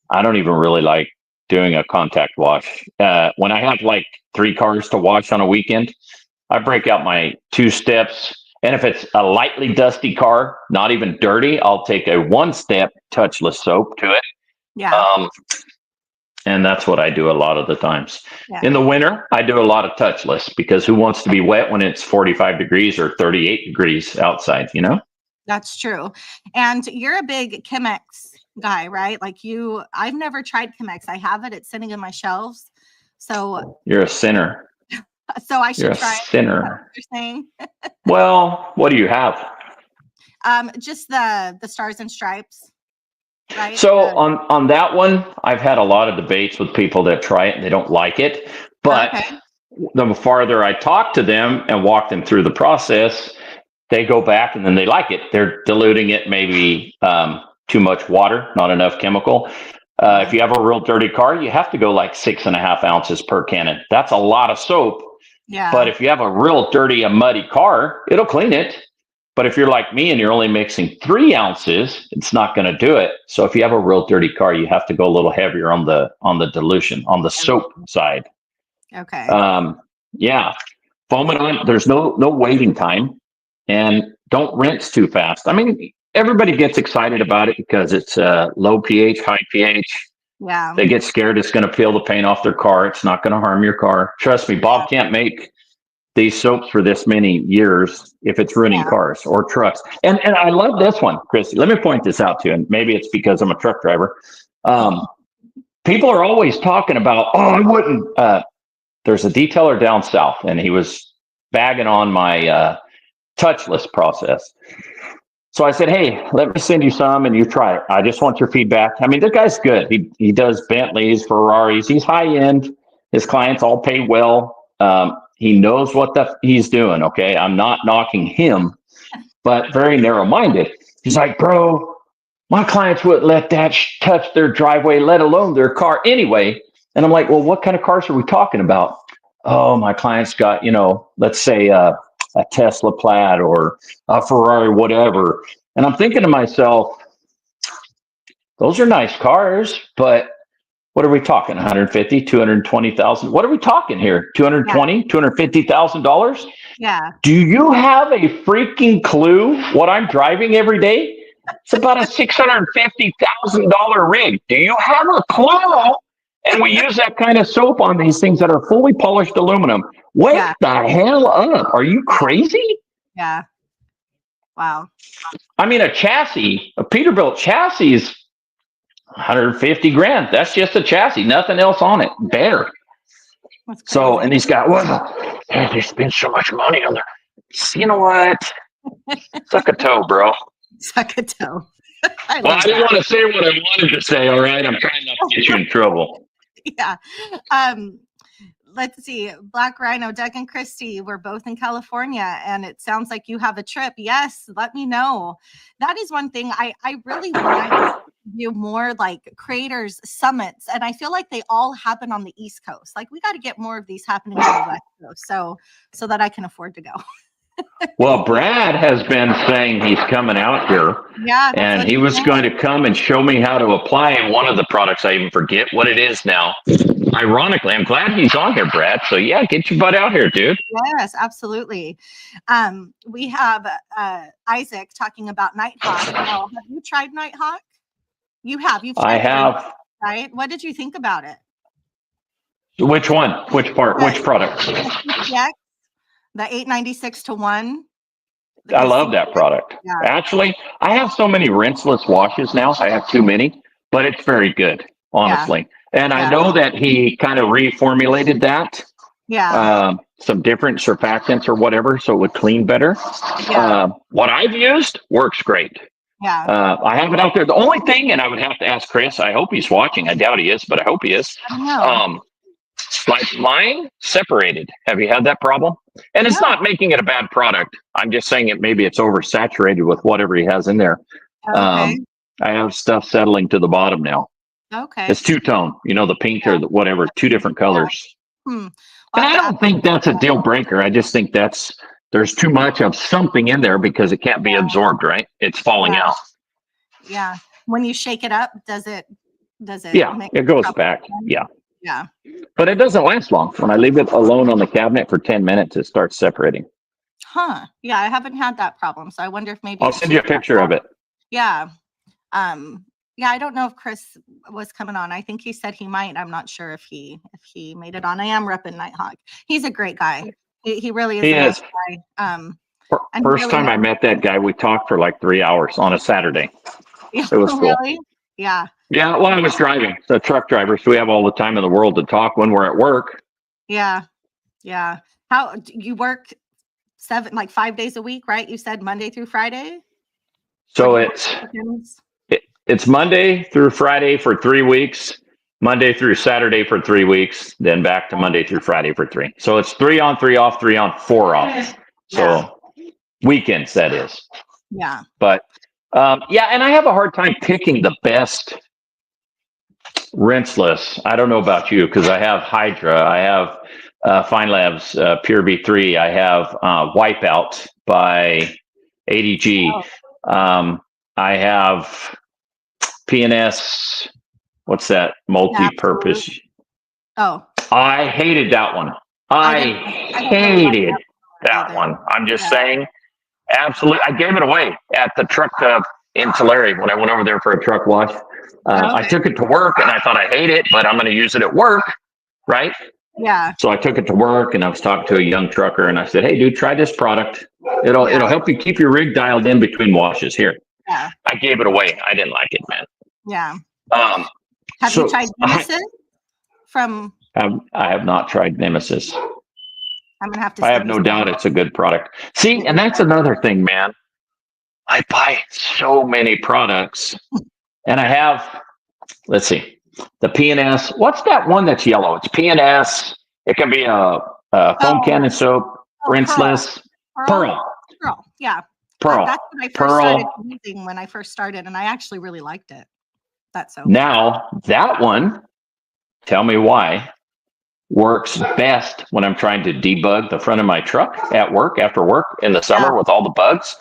I don't even really like doing a contact wash. When I have like 3 cars to wash on a weekend, I break out my 2 steps. And if it's a lightly dusty car, not even dirty, I'll take a 1-step touchless soap to it. Yeah. And that's what I do a lot of the times. Yeah. In the winter, I do a lot of touchless because who wants to be wet when it's 45 degrees or 38 degrees outside, you know? That's true. And you're a big Chemex guy, right? Like I've never tried Chemex. I have it. It's sitting in my shelves. So You're a sinner. So I should You're try a sinner. what you're saying. Well, what do you have? Just the stars and stripes, right? So on that one, I've had a lot of debates with people that try it and they don't like it. But the farther I talk to them and walk them through the process, they go back and then they like it. They're diluting it, maybe too much water, not enough chemical. If you have a real dirty car, you have to go like 6.5 ounces per cannon. That's a lot of soap. Yeah. But if you have a real dirty, a muddy car, it'll clean it. But if you're like me and you're only mixing 3 ounces, it's not going to do it. So if you have a real dirty car, you have to go a little heavier on the dilution, on the soap side. Okay. Yeah. Foam it on. There's no waiting time, and don't rinse too fast. I mean, everybody gets excited about it because it's low pH, high pH. Yeah. They get scared it's going to peel the paint off their car. It's not going to harm your car. Trust me, Bob can't make these soaps for this many years if it's ruining cars or trucks. And I love this one, Christy. Let me point this out to you, and maybe it's because I'm a truck driver. People are always talking about, I wouldn't. There's a detailer down south, and he was bagging on my touchless process. So I said, hey, let me send you some and you try it. I just want your feedback. I mean, the guy's good. He does Bentleys, Ferraris. He's high end. His clients all pay well. He knows what he's doing. Okay. I'm not knocking him, but very narrow minded. He's like, bro, my clients wouldn't let that touch their driveway, let alone their car anyway. And I'm like, well, what kind of cars are we talking about? Oh, my client's got, let's say, a Tesla Plaid or a Ferrari, whatever. And I'm thinking to myself, those are nice cars, but what are we talking? 150, 220,000. What are we talking here? 220, $250,000? Yeah. Do you have a freaking clue what I'm driving every day? It's about a $650,000 rig. Do you have a clue? And we use that kind of soap on these things that are fully polished aluminum. Wake the hell up. Are you crazy? Yeah. Wow. I mean, a Peterbilt chassis is 150 grand. That's just a chassis, nothing else on it. Bare. So, and he's got, they spend so much money on there. You know what? Suck a toe, bro. Suck a toe. I didn't want to say what I wanted to say. All right. I'm trying not to get you in trouble. Yeah. Let's see. Black Rhino, Doug and Christy, we're both in California, and it sounds like you have a trip. Yes, let me know. That is one thing I really want to do more like creators summits, and I feel like they all happen on the East Coast. Like we got to get more of these happening on the West Coast, so that I can afford to go. Well, Brad has been saying he's coming out here. Yeah. And he was going to come and show me how to apply one of the products. I even forget what it is now. Ironically, I'm glad he's on here, Brad. So yeah, get your butt out here, dude. Yes, absolutely. We have Isaac talking about Nighthawk. Now, have you tried Nighthawk? You have. I have. Right? What did you think about it? Which one? Which part? Which product? The 896 to 1. I love that product. Yeah. Actually, I have so many rinseless washes now. I have too many, but it's very good, honestly. Yeah. And I know that he kind of reformulated that. Yeah. Some different surfactants or whatever, so it would clean better. Yeah. What I've used works great. Yeah. I have it out there. The only thing, and I would have to ask Chris, I hope he's watching. I doubt he is, but I hope he is. Like mine separated. Have you had that problem? And it's No. not making it a bad product. I'm just saying maybe it's oversaturated with whatever he has in there. Okay. I have stuff settling to the bottom now. Okay. It's two-tone, the pink or the whatever, two different colors. Hmm. And I don't think that's a deal breaker. I just think there's too much of something in there because it can't be absorbed, right? It's falling out. Yeah. When you shake it up, does it Yeah, make it goes trouble back. again? Yeah. Yeah. But it doesn't last long. When I leave it alone on the cabinet for 10 minutes, it starts separating. Huh. Yeah, I haven't had that problem. So I wonder if maybe I'll it's send you a just picture of it. Yeah. Yeah, I don't know if Chris was coming on. I think he said he might. I'm not sure if he made it on. I am repping Nighthawk. He's a great guy. He really is He a nice is. guy. And First really time I met that guy, we talked for like 3 hours on a Saturday. It was cool. Really? Yeah. Yeah, well, I was driving, the truck driver, so we have all the time in the world to talk when we're at work. Yeah. Yeah. How you work 5 days a week, right? You said Monday through Friday? So Or do you work weekends? it's Monday through Friday for 3 weeks, Monday through Saturday for 3 weeks, then back to Monday through Friday for 3. So it's 3 on, 3 off, 3 on, 4 off. So weekends, that is. Yeah. But yeah, and I have a hard time picking the best Rinseless. I don't know about you because I have Hydra, I have Fine Labs Pure V3, I have Wipeout by ADG. I have PNS. What's that? Multi-purpose. Oh. I hated that one. I hated that one. I'm just saying. Absolutely. I gave it away at the truck in Tulare when I went over there for a truck wash. I took it to work and I thought I hate it, but I'm going to use it at work. Right. Yeah. So I took it to work and I was talking to a young trucker and I said, hey, dude, try this product. It'll help you keep your rig dialed in between washes here. Yeah. I gave it away. I didn't like it, man. Yeah. Have so you tried Nemesis? I have not tried Nemesis. I'm gonna have to. I have no doubt it's a good product. See, and that's another thing, man. I buy so many products, and I have. Let's see, the PNS. What's that one that's yellow? It's PNS. It can be a foam cannon soap, Rinseless, Pearl. Yeah. Pearl. That's what I first started using when I first started, and I actually really liked it. That soap. Now that one, tell me why, works best when I'm trying to debug the front of my truck at work after work in the summer with all the bugs.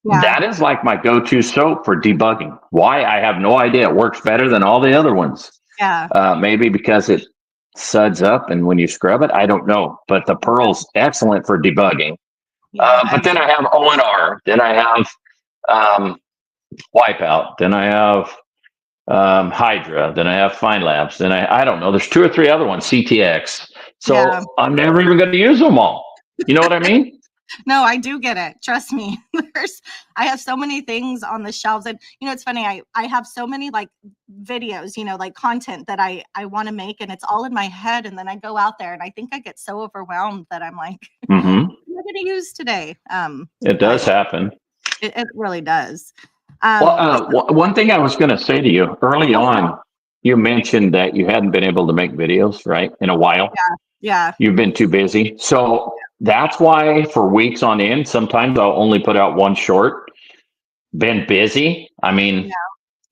Yeah. That is like my go-to soap for debugging. Why? I have no idea. It works better than all the other ones. Yeah. Maybe because it suds up and when you scrub it, I don't know. But the Pearl's excellent for debugging. But then I have ONR. Then I have Wipeout. Then I have Hydra. Then I have Fine Labs. Then I don't know. There's 2 or 3 other ones, CTX. So I'm never even going to use them all. You know what I mean? No, I do get it. Trust me. I have so many things on the shelves, and it's funny. I have so many like videos, like content that I want to make, and it's all in my head. And then I go out there, and I think I get so overwhelmed that I'm like, what am I going to use today? It does happen. It really does. One thing I was going to say to you early on, you mentioned that you hadn't been able to make videos, right, in a while. Yeah. You've been too busy. So that's why for weeks on end, sometimes I'll only put out one short. Been busy. I mean,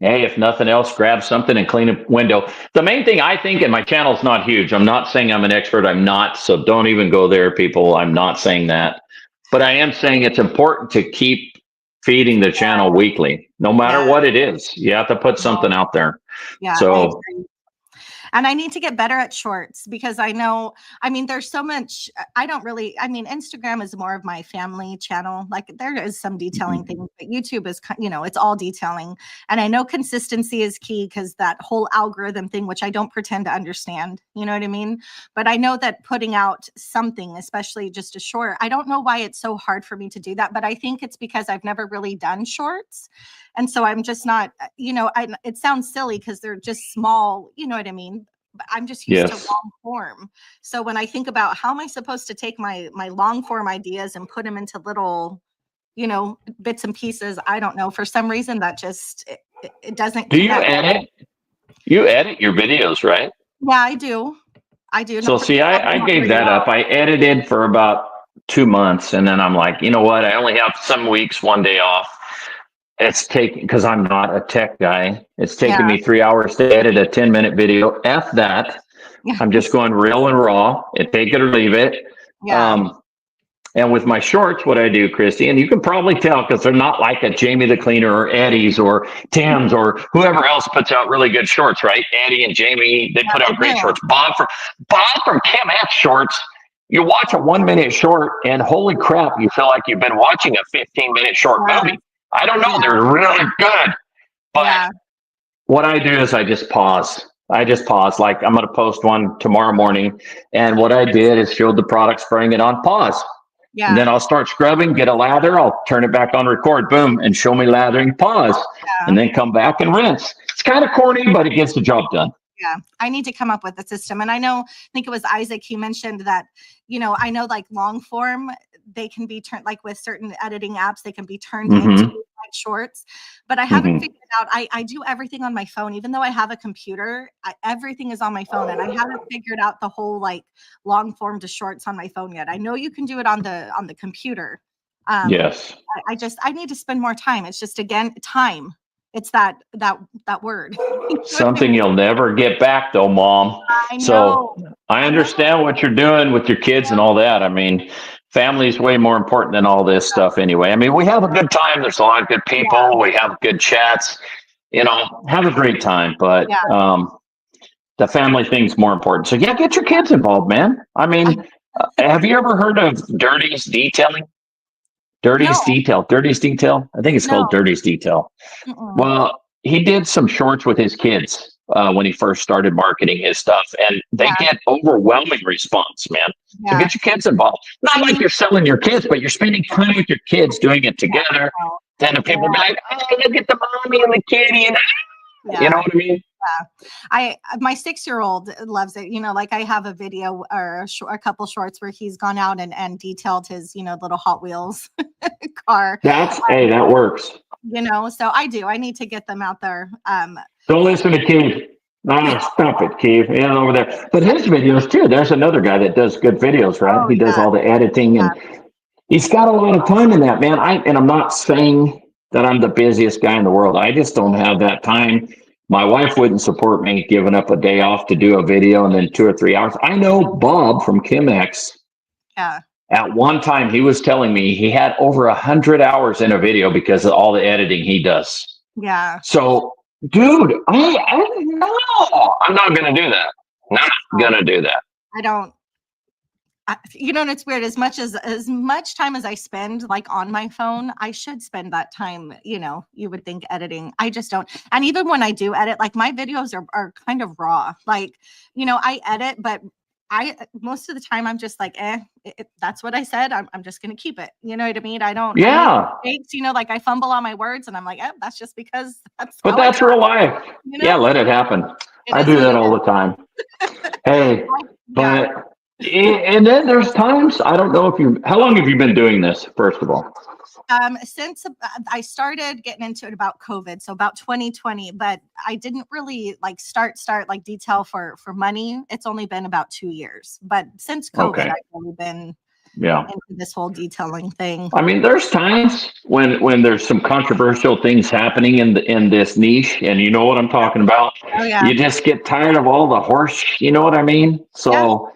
hey, if nothing else, grab something and clean a window. The main thing I think, and my channel's not huge. I'm not saying I'm an expert. I'm not. So don't even go there, people. I'm not saying that. But I am saying it's important to keep feeding the channel weekly, no matter what it is. You have to put something out there. Yeah. So, and I need to get better at shorts because there's so much. Instagram is more of my family channel. Like there is some detailing things, but YouTube is, it's all detailing. And I know consistency is key because that whole algorithm thing, which I don't pretend to understand, you know what I mean? But I know that putting out something, especially just a short, I don't know why it's so hard for me to do that, but I think it's because I've never really done shorts. And so I'm just not, it sounds silly because they're just small, you know what I mean? But I'm just used to long form. So when I think about how am I supposed to take my long form ideas and put them into little, bits and pieces, I don't know. For some reason that just, it doesn't. Do you edit? You edit your videos, right? Yeah, I do. I do. So Not see, I gave that up. I edited for about 2 months, and then I'm like, you know what? I only have some weeks, one day off. It's taking, because I'm not a tech guy. It's taking me 3 hours to edit a 10-minute video. F that. Yeah. I'm just going real and raw and take it or leave it. Yeah. And with my shorts, what I do, Christy, and you can probably tell because they're not like a Jamie the Cleaner or Eddie's or Tim's or whoever else puts out really good shorts, right? Eddie and Jamie, they put out great shorts. Bob from Chem X shorts. You watch a 1-minute short and holy crap, you feel like you've been watching a 15-minute short movie. I don't know. They're really good. But what I do is I just pause. Like I'm going to post one tomorrow morning. And what I did is showed the product, spraying it on pause. Yeah. And then I'll start scrubbing, get a lather. I'll turn it back on record, boom, and show me lathering, pause, and then come back and rinse. It's kind of corny, but it gets the job done. Yeah, I need to come up with a system. And I think it was Isaac, he mentioned that, I know like long form, they can be turned, like with certain editing apps, they can be turned into like shorts, but I haven't figured out, I do everything on my phone, even though I have a computer, everything is on my phone, and I haven't figured out the whole like long form to shorts on my phone yet. I know you can do it on the computer. Yes. I need to spend more time. It's just, again, time. It's that word. Something you'll never get back though, Mom. I know. So I understand what you're doing with your kids and all that. I mean, family is way more important than all this stuff anyway. I mean, we have a good time. There's a lot of good people. We have good chats, have a great time, but the family thing's more important. So get your kids involved, man. I mean, have you ever heard of Dirty's Detailing? Dirty's Detail. I think it's called Dirty's Detail. Well, he did some shorts with his kids when he first started marketing his stuff, and they get overwhelming response, man. So get your kids involved. Not like you're selling your kids, but you're spending time with your kids doing it together. Then the people be like, oh, look at the mommy and the kitty, and you know what I mean? Yeah. My 6-year-old loves it. Like I have a video or a couple shorts where he's gone out and detailed his, little Hot Wheels car. That works. So I need to get them out there. Don't listen to Keith. No, stop it, Keith. Over there. But his videos too. There's another guy that does good videos, right? He does all the editing and he's got a lot of time in that, man. I'm not saying that I'm the busiest guy in the world. I just don't have that time. My wife wouldn't support me giving up a day off to do a video and then 2 or 3 hours. I know Bob from Chem X. Yeah. At one time, he was telling me he had over 100 hours in a video because of all the editing he does. Yeah. So, dude, I'm not going to do that. Not going to do that. I don't. And it's weird. As much time as I spend like on my phone, I should spend that time, you would think editing. I just don't. And even when I do edit, like my videos are kind of raw. Like, I edit, but most of the time I'm just like, that's what I said. I'm just going to keep it. You know what I mean? I don't. Yeah. Mistakes, like I fumble on my words and I'm like, that's just because that's. But that's real life. Yeah. Let it happen. I do that all the time. Hey, but. And then there's times, I don't know how long have you been doing this, first of all? Since I started getting into it about COVID, so about 2020, but I didn't really like start like detail for money. It's only been about 2 years, but since COVID, I've really been into this whole detailing thing. I mean, there's times when there's some controversial things happening in this niche, and you know what I'm talking about. Oh, yeah. You just get tired of all the horse, you know what I mean? So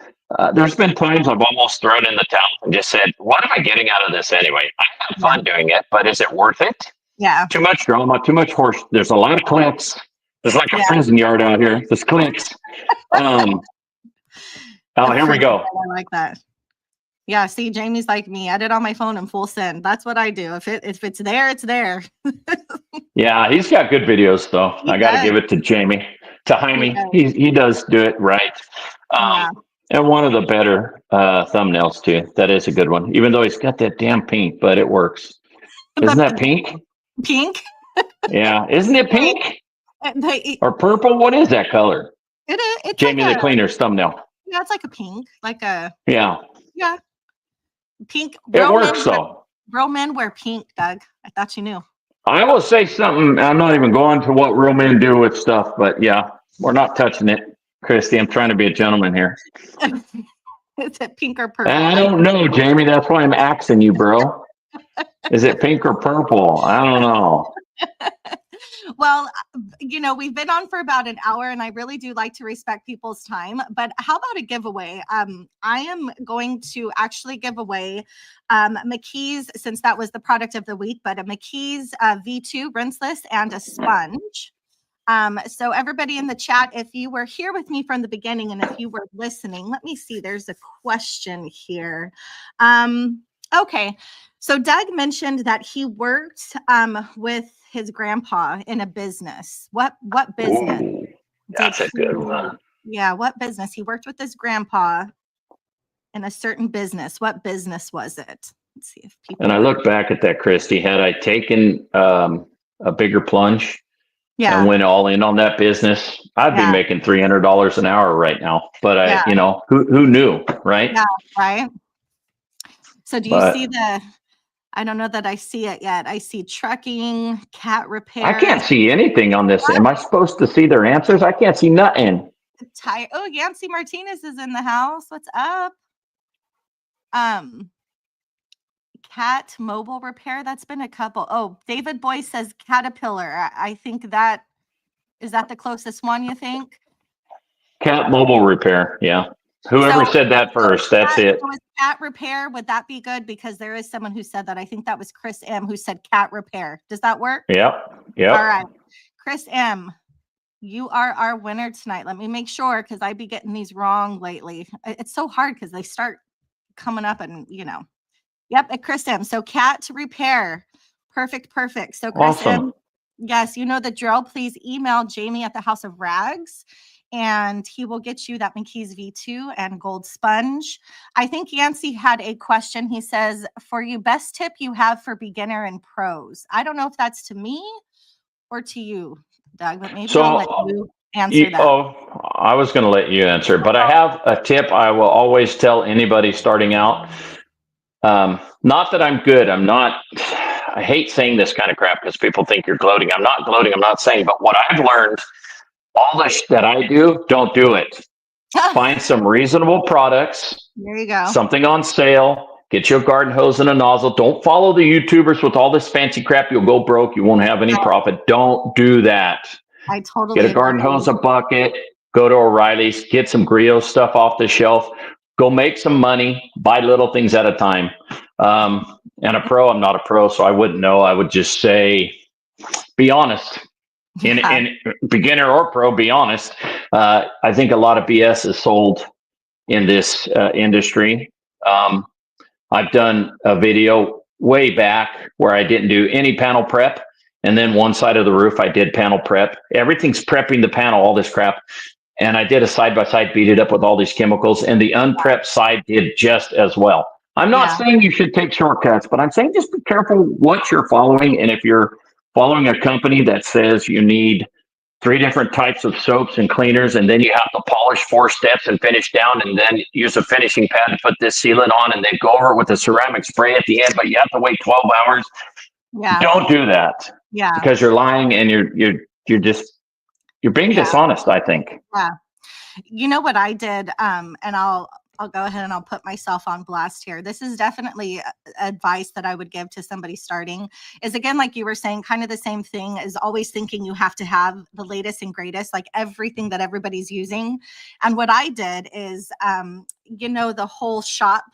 there's been times I've almost thrown in the towel and just said, what am I getting out of this anyway? I have fun doing it, but is it worth it? Yeah. Too much drama, too much horse. There's a lot of clicks. There's like a prison yard out here. There's clicks. Here we go. I like that. Yeah, see, Jamie's like me. Edit on my phone in full send. That's what I do. If it's there, it's there. Yeah, he's got good videos though. I got to give it to Jamie. To Jaime. He does do it right. And one of the better thumbnails too. That is a good one. Even though he's got that damn pink, but it works. Isn't that pink? Pink? Yeah. Isn't it pink? Or purple? What is that color? It's Jamie like the Cleaner's thumbnail. Yeah, it's like a pink. Yeah. Pink. It works though. Real men wear pink, Doug. I thought you knew. I will say something. I'm not even going to what real men do with stuff, but yeah, we're not touching it. Christy, I'm trying to be a gentleman here. Is it pink or purple? I don't know, Jamie. That's why I'm axing you, bro. Is it pink or purple? I don't know. Well, we've been on for about an hour, and I really do like to respect people's time. But how about a giveaway? I am going to actually give away McKee's, since that was the product of the week, but a McKee's V2 rinseless and a sponge. So everybody in the chat, if you were here with me from the beginning and if you were listening, let me see, there's a question here. Okay. So Doug mentioned that he worked with his grandpa in a business. What business? Ooh, that's a good one. Yeah, what business? He worked with his grandpa in a certain business. What business was it? Let's see if people. And I look back at that, Christy. Had I taken a bigger plunge and went all in on that business, I'd be making $300 an hour right now. But who knew, right? Yeah, right. So do you see I don't know that I see it yet. I see trucking, cat repair. I can't see anything on this. Am I supposed to see their answers? I can't see nothing. Oh, Yancy Martinez is in the house. What's up? Cat mobile repair. That's been a couple. Oh, David Boyce says Caterpillar. I think is that the closest one, you think? Cat mobile repair. Yeah. Whoever said that first, that's it. So cat repair, would that be good? Because there is someone who said that. I think that was Chris M who said cat repair. Does that work? Yep. All right. Chris M, you are our winner tonight. Let me make sure, because I be getting these wrong lately. It's so hard because they start coming up and, Yep, at Chris M. So cat repair. Perfect. So Chris M, yes, you know the drill. Please email Jamie at the House of Rags, and he will get you that McKee's V2 and gold sponge. I think Yancey had a question. He says, for you, best tip you have for beginner and pros. I don't know if that's to me or to you, Doug, but maybe I'll let you answer that. Oh, I was going to let you answer, but I have a tip I will always tell anybody starting out. Not that I'm good. I hate saying this kind of crap because people think you're gloating. I'm not gloating. I'm not saying, but what I've learned, all this that I do, don't do it. Find some reasonable products. There you go. Something on sale. Get you a garden hose and a nozzle. Don't follow the YouTubers with all this fancy crap. You'll go broke. You won't have any profit. Don't do that. I totally get a garden hose, a bucket. Go to O'Reilly's. Get some Griot stuff off the shelf. Go make some money. Buy little things at a time. And a pro, I'm not a pro, so I wouldn't know. I would just say, be honest. In beginner or pro, be honest. I think a lot of BS is sold in this industry. I've done a video way back where I didn't do any panel prep, and then one side of the roof I did panel prep. Everything's prepping the panel, all this crap. And I did a side-by-side, beat it up with all these chemicals, and the unprepped side did just as well. I'm not saying you should take shortcuts, but I'm saying just be careful what you're following. And if you're following a company that says you need 3 different types of soaps and cleaners, and then you have to polish 4 steps and finish down, and then use a finishing pad to put this sealant on, and then go over it with a ceramic spray at the end, but you have to wait 12 hours. Don't do that. Because you're lying and you're being dishonest, I think. You know what I did, and I'll go ahead and I'll put myself on blast here. This is definitely advice that I would give to somebody starting, is again, like you were saying, kind of the same thing, is always thinking you have to have the latest and greatest, like everything that everybody's using. And what I did is, the whole shop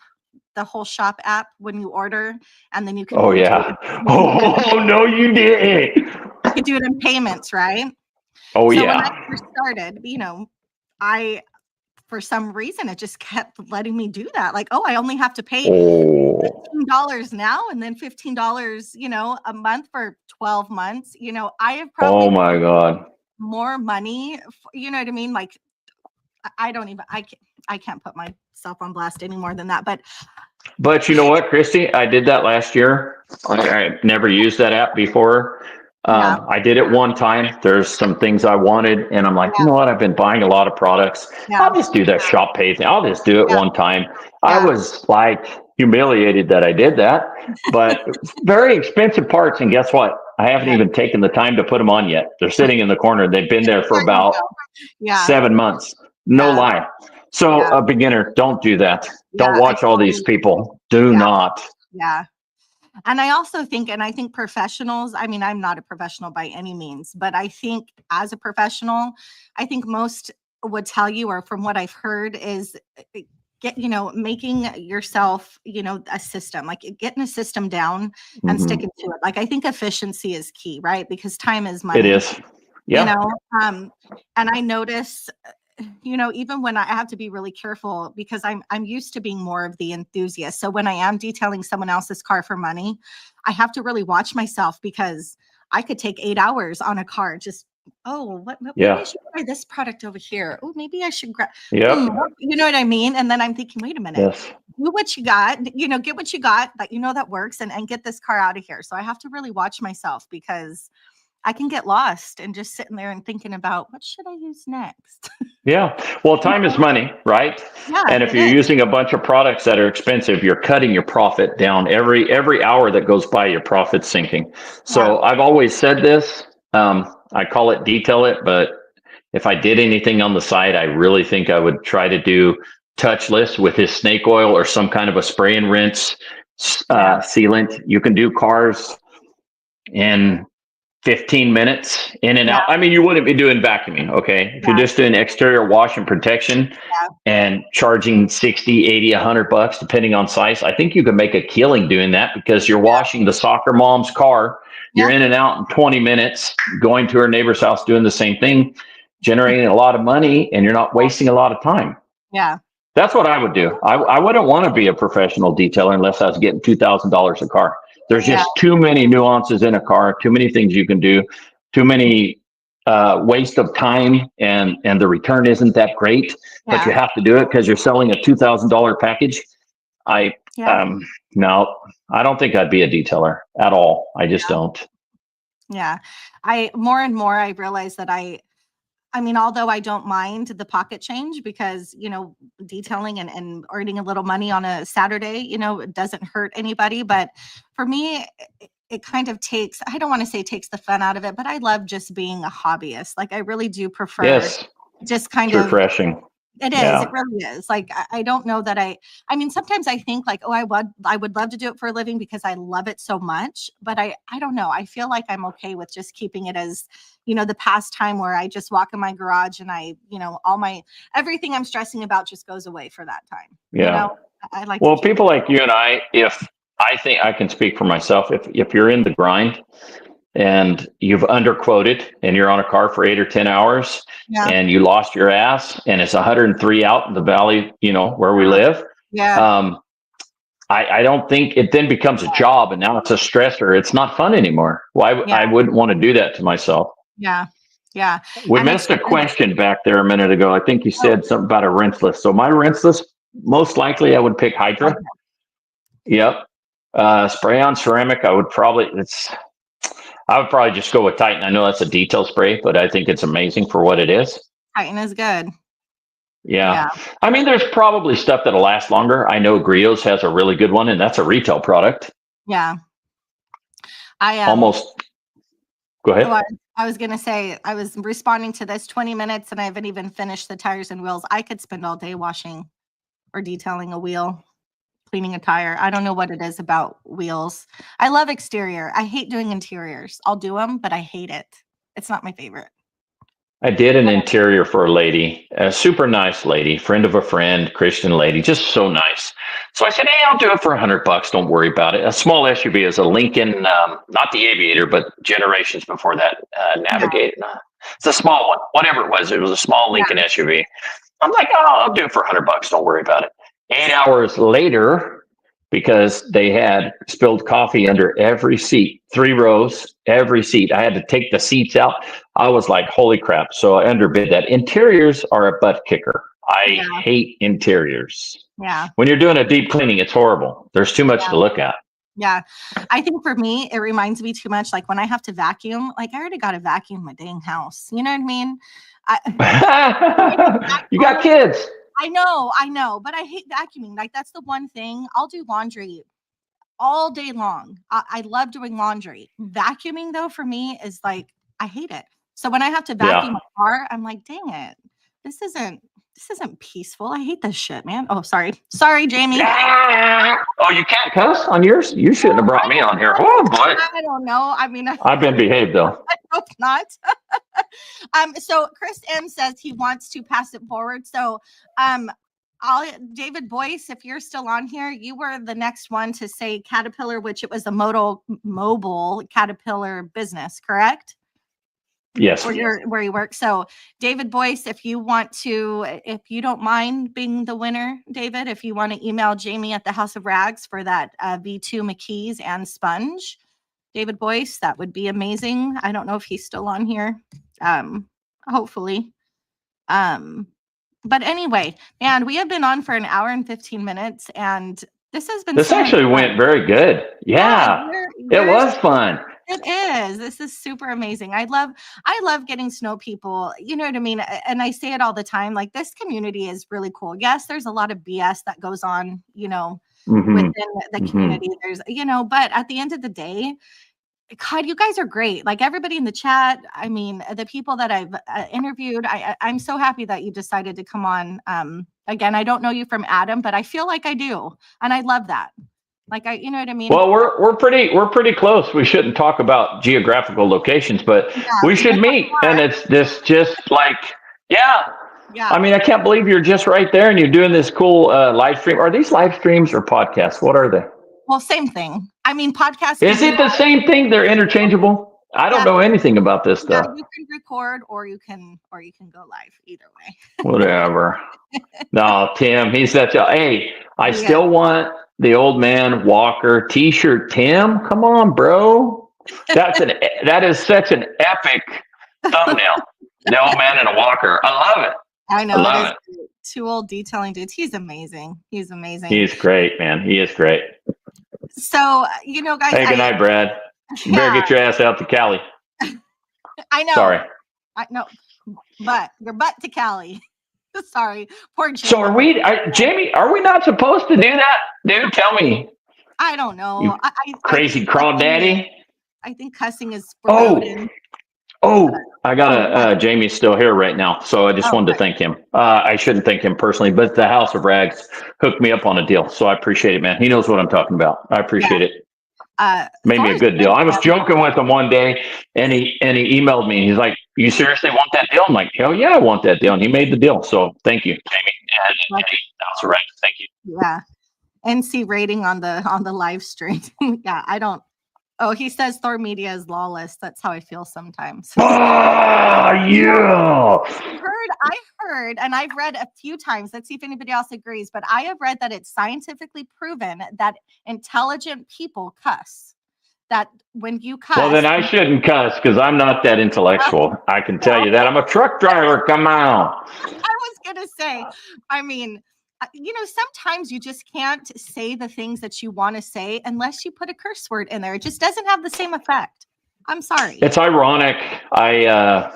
app when you order, and then you can. Oh yeah. Oh no, you didn't. You could do it in payments, right? Oh so yeah. When I first started, for some reason, it just kept letting me do that. Like, I only have to pay $15 now, and then $15, a month for 12 months. I have probably my God, more money. You know what I mean? Like, I can't put myself on blast any more than that. But you know what, Christy? I did that last year. I never used that app before. I did it one time. There's some things I wanted, and I'm like, you know what? I've been buying a lot of products. I'll just do that shop pay thing. I'll just do it one time. I was like humiliated that I did that, but very expensive parts. And guess what? I haven't even taken the time to put them on yet. They're sitting in the corner. They've been there for about 7 months. No Yeah. lie. So Yeah. a beginner, don't do that. Yeah, Don't I watch all these totally people. Do Yeah. not. Yeah. And I also think, and I think professionals, I mean, I'm not a professional by any means, but I think as a professional, I think most would tell you, or from what I've heard, is making yourself, a system, like getting a system down and Mhm. sticking to it. Like, I think efficiency is key, right? Because time is It money, is. you Yeah. know? And I notice, even when I have to be really careful because I'm used to being more of the enthusiast. So when I am detailing someone else's car for money, I have to really watch myself because I could take 8 hours on a car. Just, maybe I Yeah. should try this product over here. Oh, maybe I should grab, Yep. you know what I mean? And then I'm thinking, wait a minute, Yes. do what you got, get what you got that, that works and get this car out of here. So I have to really watch myself because I can get lost and just sitting there and thinking about what should I use next? Yeah. Well, time is money, right? Yeah, And if it you're is. using a bunch of products that are expensive, you're cutting your profit down. Every hour that goes by, your profit's sinking. So Yeah. I've always said this. I call it detail it, but if I did anything on the side, I really think I would try to do touchless with his snake oil or some kind of a spray and rinse Yeah. sealant. You can do cars in 15 minutes in and Yeah. out. I mean, you wouldn't be doing vacuuming, okay? If you're Yeah. just doing exterior wash and protection Yeah. and charging 60, 80, $100, depending on size, I think you can make a killing doing that because you're washing the soccer mom's car. You're Yeah. in and out in 20 minutes, going to her neighbor's house, doing the same thing, generating a lot of money, and you're not wasting a lot of time. Yeah. That's what I would do. I wouldn't want to be a professional detailer unless I was getting $2,000 a car. There's Yeah. just too many nuances in a car, too many things you can do, too many waste of time, and the return isn't that great. But you Yeah. have to do it because you're selling a $2,000 package. I Yeah. No, I don't think I'd be a detailer at all. I just don't. Yeah. I more and more I realize that I mean, although I don't mind the pocket change because, detailing and earning a little money on a Saturday, it doesn't hurt anybody. But for me, it kind of takes, I don't want to say takes the fun out of it, but I love just being a hobbyist. Like, I really do prefer Yes, just kind it's of, refreshing. it is, it Yeah. really is. Like, I don't know that I mean, sometimes I think like, oh, I would love to do it for a living because I love it so much, but I don't know. I feel like I'm okay with just keeping it as, the pastime where I just walk in my garage and everything I'm stressing about just goes away for that time. Yeah. I like to Well, keep, people like you and if I think I can speak for myself, if you're in the grind and you've underquoted and you're on a car for 8 or 10 hours yeah, and you lost your ass and it's 103 out in the valley, where we live, yeah, um, I don't think it then becomes a job and now it's a stressor. It's not fun anymore. Why yeah, I wouldn't want to do that to myself. yeah, yeah. We And it's missed a because, question back there a minute ago. I think you oh, said something about a rinseless. So my rinseless, most likely I would pick Hydra. okay. Yep. Spray on ceramic. I would probably just go with Titan. I know that's a detail spray, but I think it's amazing for what it is. Titan is good. Yeah. Yeah, I mean, there's probably stuff that'll last longer. I know Griot's has a really good one, and that's a retail product. yeah. I am. Almost. Go Oh, ahead. I was going to say, I was responding to this 20 minutes and I haven't even finished the tires and wheels. I could spend all day washing or detailing a wheel, cleaning a tire. I don't know what it is about wheels. I love exterior. I hate doing interiors. I'll do them, but I hate it. It's not my favorite. I did an interior for a lady, a super nice lady, friend of a friend, Christian lady, just so nice. So I said, "Hey, I'll do it for $100. Don't worry about it." A small SUV is a Lincoln, not the Aviator, but generations before that, Yeah. Navigator. It's a small one, whatever it was. It was a small Yeah. Lincoln SUV. I'm like, "Oh, I'll do it for $100. Don't worry about it." 8 hours later, because they had spilled coffee under every seat, 3 rows, every seat. I had to take the seats out. I was like, holy crap. So I underbid that. Interiors are a butt kicker. I Yeah. hate interiors. Yeah. When you're doing a deep cleaning, it's horrible. There's too much to look at. Yeah. I think for me, it reminds me too much. Like when I have to vacuum, like I already got to vacuum my dang house. You know what I mean? You got kids. I know, but I hate vacuuming. Like that's the one thing. I'll do laundry all day long. I love doing laundry. Vacuuming though, for me is like, I hate it. So when I have to vacuum Yeah. a car, I'm like, dang it, this This isn't peaceful. I hate this shit, man. Oh, sorry, Jamie. Oh, you can't cuss on yours? You shouldn't have brought me on here. Oh boy. I don't know. I mean, I've been behaved though. I hope not. So Chris M says he wants to pass it forward. So David Boyce, if you're still on here, you were the next one to say Caterpillar, which it was a mobile Caterpillar business, correct? Yes. Where you work. So David Boyce, if you don't mind being the winner, David, if you want to email Jamie at the House of Rags for that V2 McKees and sponge, David Boyce, that would be amazing. I don't know if he's still on here. Hopefully. But anyway, man, we have been on for an hour and 15 minutes, and this has been. This actually went very good. Yeah, it was fun. It is. This is super amazing. I love getting to know people. You know what I mean? And I say it all the time. Like, this community is really cool. Yes, there's a lot of BS that goes on, within the community. There's, but at the end of the day, God, you guys are great. Like, everybody in the chat. I mean, the people that I've interviewed, I'm so happy that you decided to come on. Again, I don't know you from Adam, but I feel like I do. And I love that. Like, you know what I mean? Well, we're pretty close. We shouldn't talk about geographical locations, but we should meet. And it's this just like, yeah. I mean, I can't believe you're just right there and you're doing this cool live stream. Are these live streams or podcasts? What are they? Well, same thing. I mean, podcast. Is it the same thing? They're interchangeable. I don't know anything about this stuff. You can record or you can go live. Either way. Whatever. No, Tim, he's such a. Hey, I still want the old man Walker T-shirt. Tim, come on, bro. That is such an epic thumbnail. The old man in a walker. I love it. I know. I love it. Two old detailing dudes. He's amazing. He's great, man. He is great. So, guys. Hey, good night, Brad. You better get your ass out to Cali. I know. Sorry. I know. But your butt to Cali. Sorry. Poor Jamie. So Jamie, are we not supposed to do that? Dude, tell me. I don't know. Crazy crawdaddy. I think cussing is forbidden. I got Jamie's still here right now, so I just wanted to thank him. I shouldn't thank him personally, but the House of Rags hooked me up on a deal, so I appreciate it, man. He knows what I'm talking about. I appreciate it. Made me a good deal. I was joking with him one day, and he emailed me. He's like, "You seriously want that deal?" I'm like, "Hell yeah, I want that deal." And he made the deal. So thank you, Jamie. And House of Rags, thank you. Yeah. NC rating on the live stream. Yeah, I don't. Oh, he says Thor Media is lawless. That's how I feel sometimes. Yeah. I heard, and I've read a few times. Let's see if anybody else agrees. But I have read that it's scientifically proven that intelligent people cuss. That when you cuss. Well, then I shouldn't cuss because I'm not that intellectual. I can tell you that. I'm a truck driver. Come on. I was gonna say. I mean. Sometimes you just can't say the things that you want to say unless you put a curse word in there. It just doesn't have the same effect. I'm sorry. It's ironic. I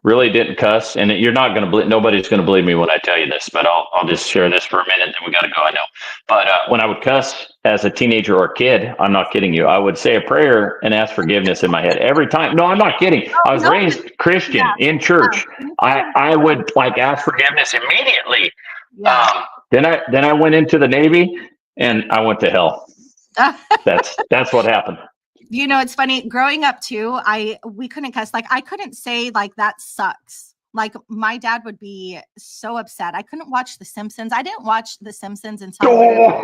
really didn't cuss, and you're not going to believe. Nobody's going to believe me when I tell you this, but I'll just share this for a minute. Then we got to go. I know. But when I would cuss as a teenager or a kid, I'm not kidding you. I would say a prayer and ask forgiveness in my head every time. No, I'm not kidding. I was raised Christian in church. I would ask forgiveness immediately. Yeah. Then I went into the Navy and I went to hell. That's what happened. It's funny. Growing up too, we couldn't cuss. Like, I couldn't say that sucks. Like, my dad would be so upset. I couldn't watch The Simpsons. I didn't watch The Simpsons until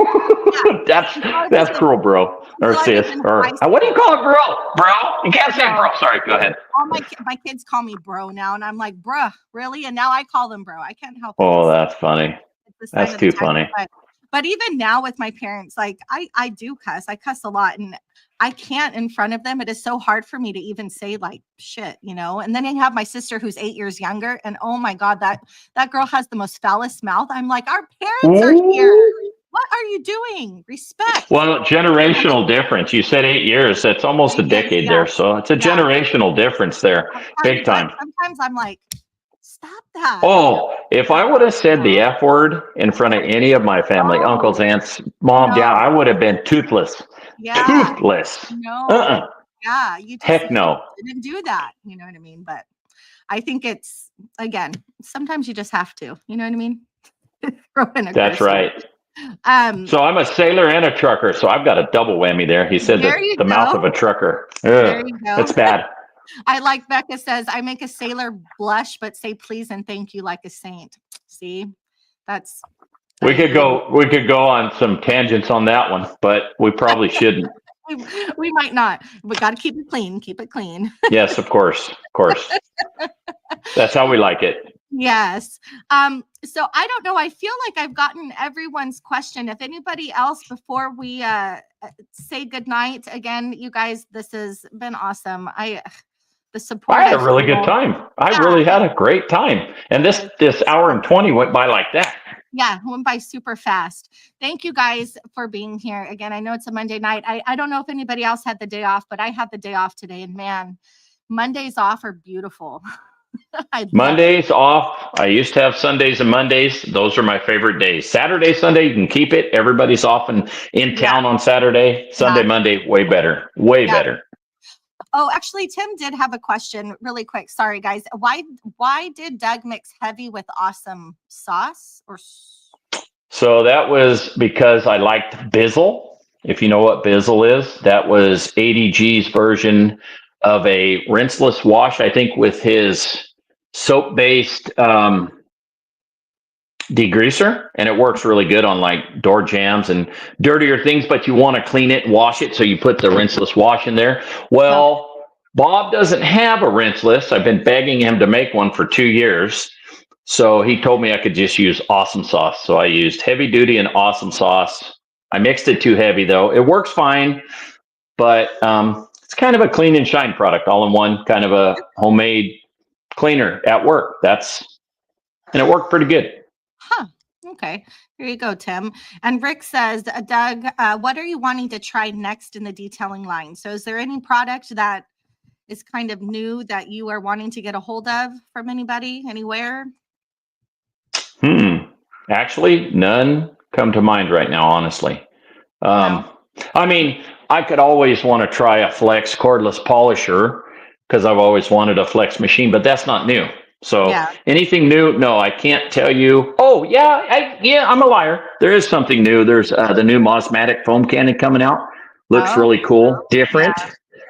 that's cruel, bro. Or sis. Or what do you call it, bro? Bro? You can't say bro. Sorry, go ahead. All my kids call me bro now, and I'm like, bruh, really? And now I call them bro. I can't help it. Oh, that's funny. That's too funny. But even now with my parents, like, I do cuss. I cuss a lot, and I can't in front of them. It is so hard for me to even say shit, And then I have my sister who's 8 years younger, and oh my God, that girl has the most foulest mouth. I'm like, our parents are here. What are you doing? Respect. Well, generational difference. You said 8 years. That's almost a decade there. So it's a generational difference there. Big time. Sometimes I'm like, stop that. Oh, if I would have said the F word in front of any of my family, uncles, aunts, mom, dad, I would have been toothless. Yeah. Toothless. No. Yeah. Heck no. Didn't do that. You know what I mean? But I think it's, again, sometimes you just have to, you know what I mean? Throw in a That's grocery. right. Um, So I'm a sailor and a trucker, so I've got a double whammy there. He said there that you the mouth go. of a trucker. There Ugh, you go. that's bad. I like Becca says, I make a sailor blush, but say please and thank you like a saint. See, that's. We could go on some tangents on that one, but we probably shouldn't. We might not. We got to keep it clean. Keep it clean. Yes, of course. Of course. That's how we like it. Yes. So I don't know. I feel like I've gotten everyone's question. If anybody else, before we say goodnight, again, you guys, this has been awesome. The support. I had a really good time. I really had a great time. And this hour and 20 went by like that. Yeah, went by super fast. Thank you guys for being here. Again, I know it's a Monday night. I don't know if anybody else had the day off, but I had the day off today. And man, Mondays off are beautiful. Mondays off. I used to have Sundays and Mondays. Those are my favorite days. Saturday, Sunday, you can keep it. Everybody's off and in town on Saturday. Sunday, Monday, way better. Way better. Oh, actually, Tim did have a question really quick. Sorry, guys. Why did Doug mix heavy with awesome sauce? So that was because I liked Bizzle. If you know what Bizzle is, that was ADG's version of a rinseless wash, I think, with his soap-based degreaser, and it works really good on like door jams and dirtier things, but you want to clean it, wash it, so you put the rinseless wash in there. Well, Bob doesn't have a rinseless. I've been begging him to make one for 2 years. So he told me I could just use awesome sauce. So I used heavy duty and awesome sauce. I mixed it too heavy though. It works fine, but it's kind of a clean and shine product, all in one, kind of a homemade cleaner at work. And it worked pretty good. Huh. Okay. Here you go, Tim. And Rick says, Doug, what are you wanting to try next in the detailing line? So is there any product that is kind of new that you are wanting to get a hold of from anybody, anywhere? Actually, none come to mind right now, honestly. No. I mean, I could always want to try a Flex cordless polisher because I've always wanted a Flex machine, but that's not new. So anything new? No, I can't tell you. Oh, yeah, I'm a liar. There is something new. There's the new Mosmatic foam cannon coming out. Looks really cool, different.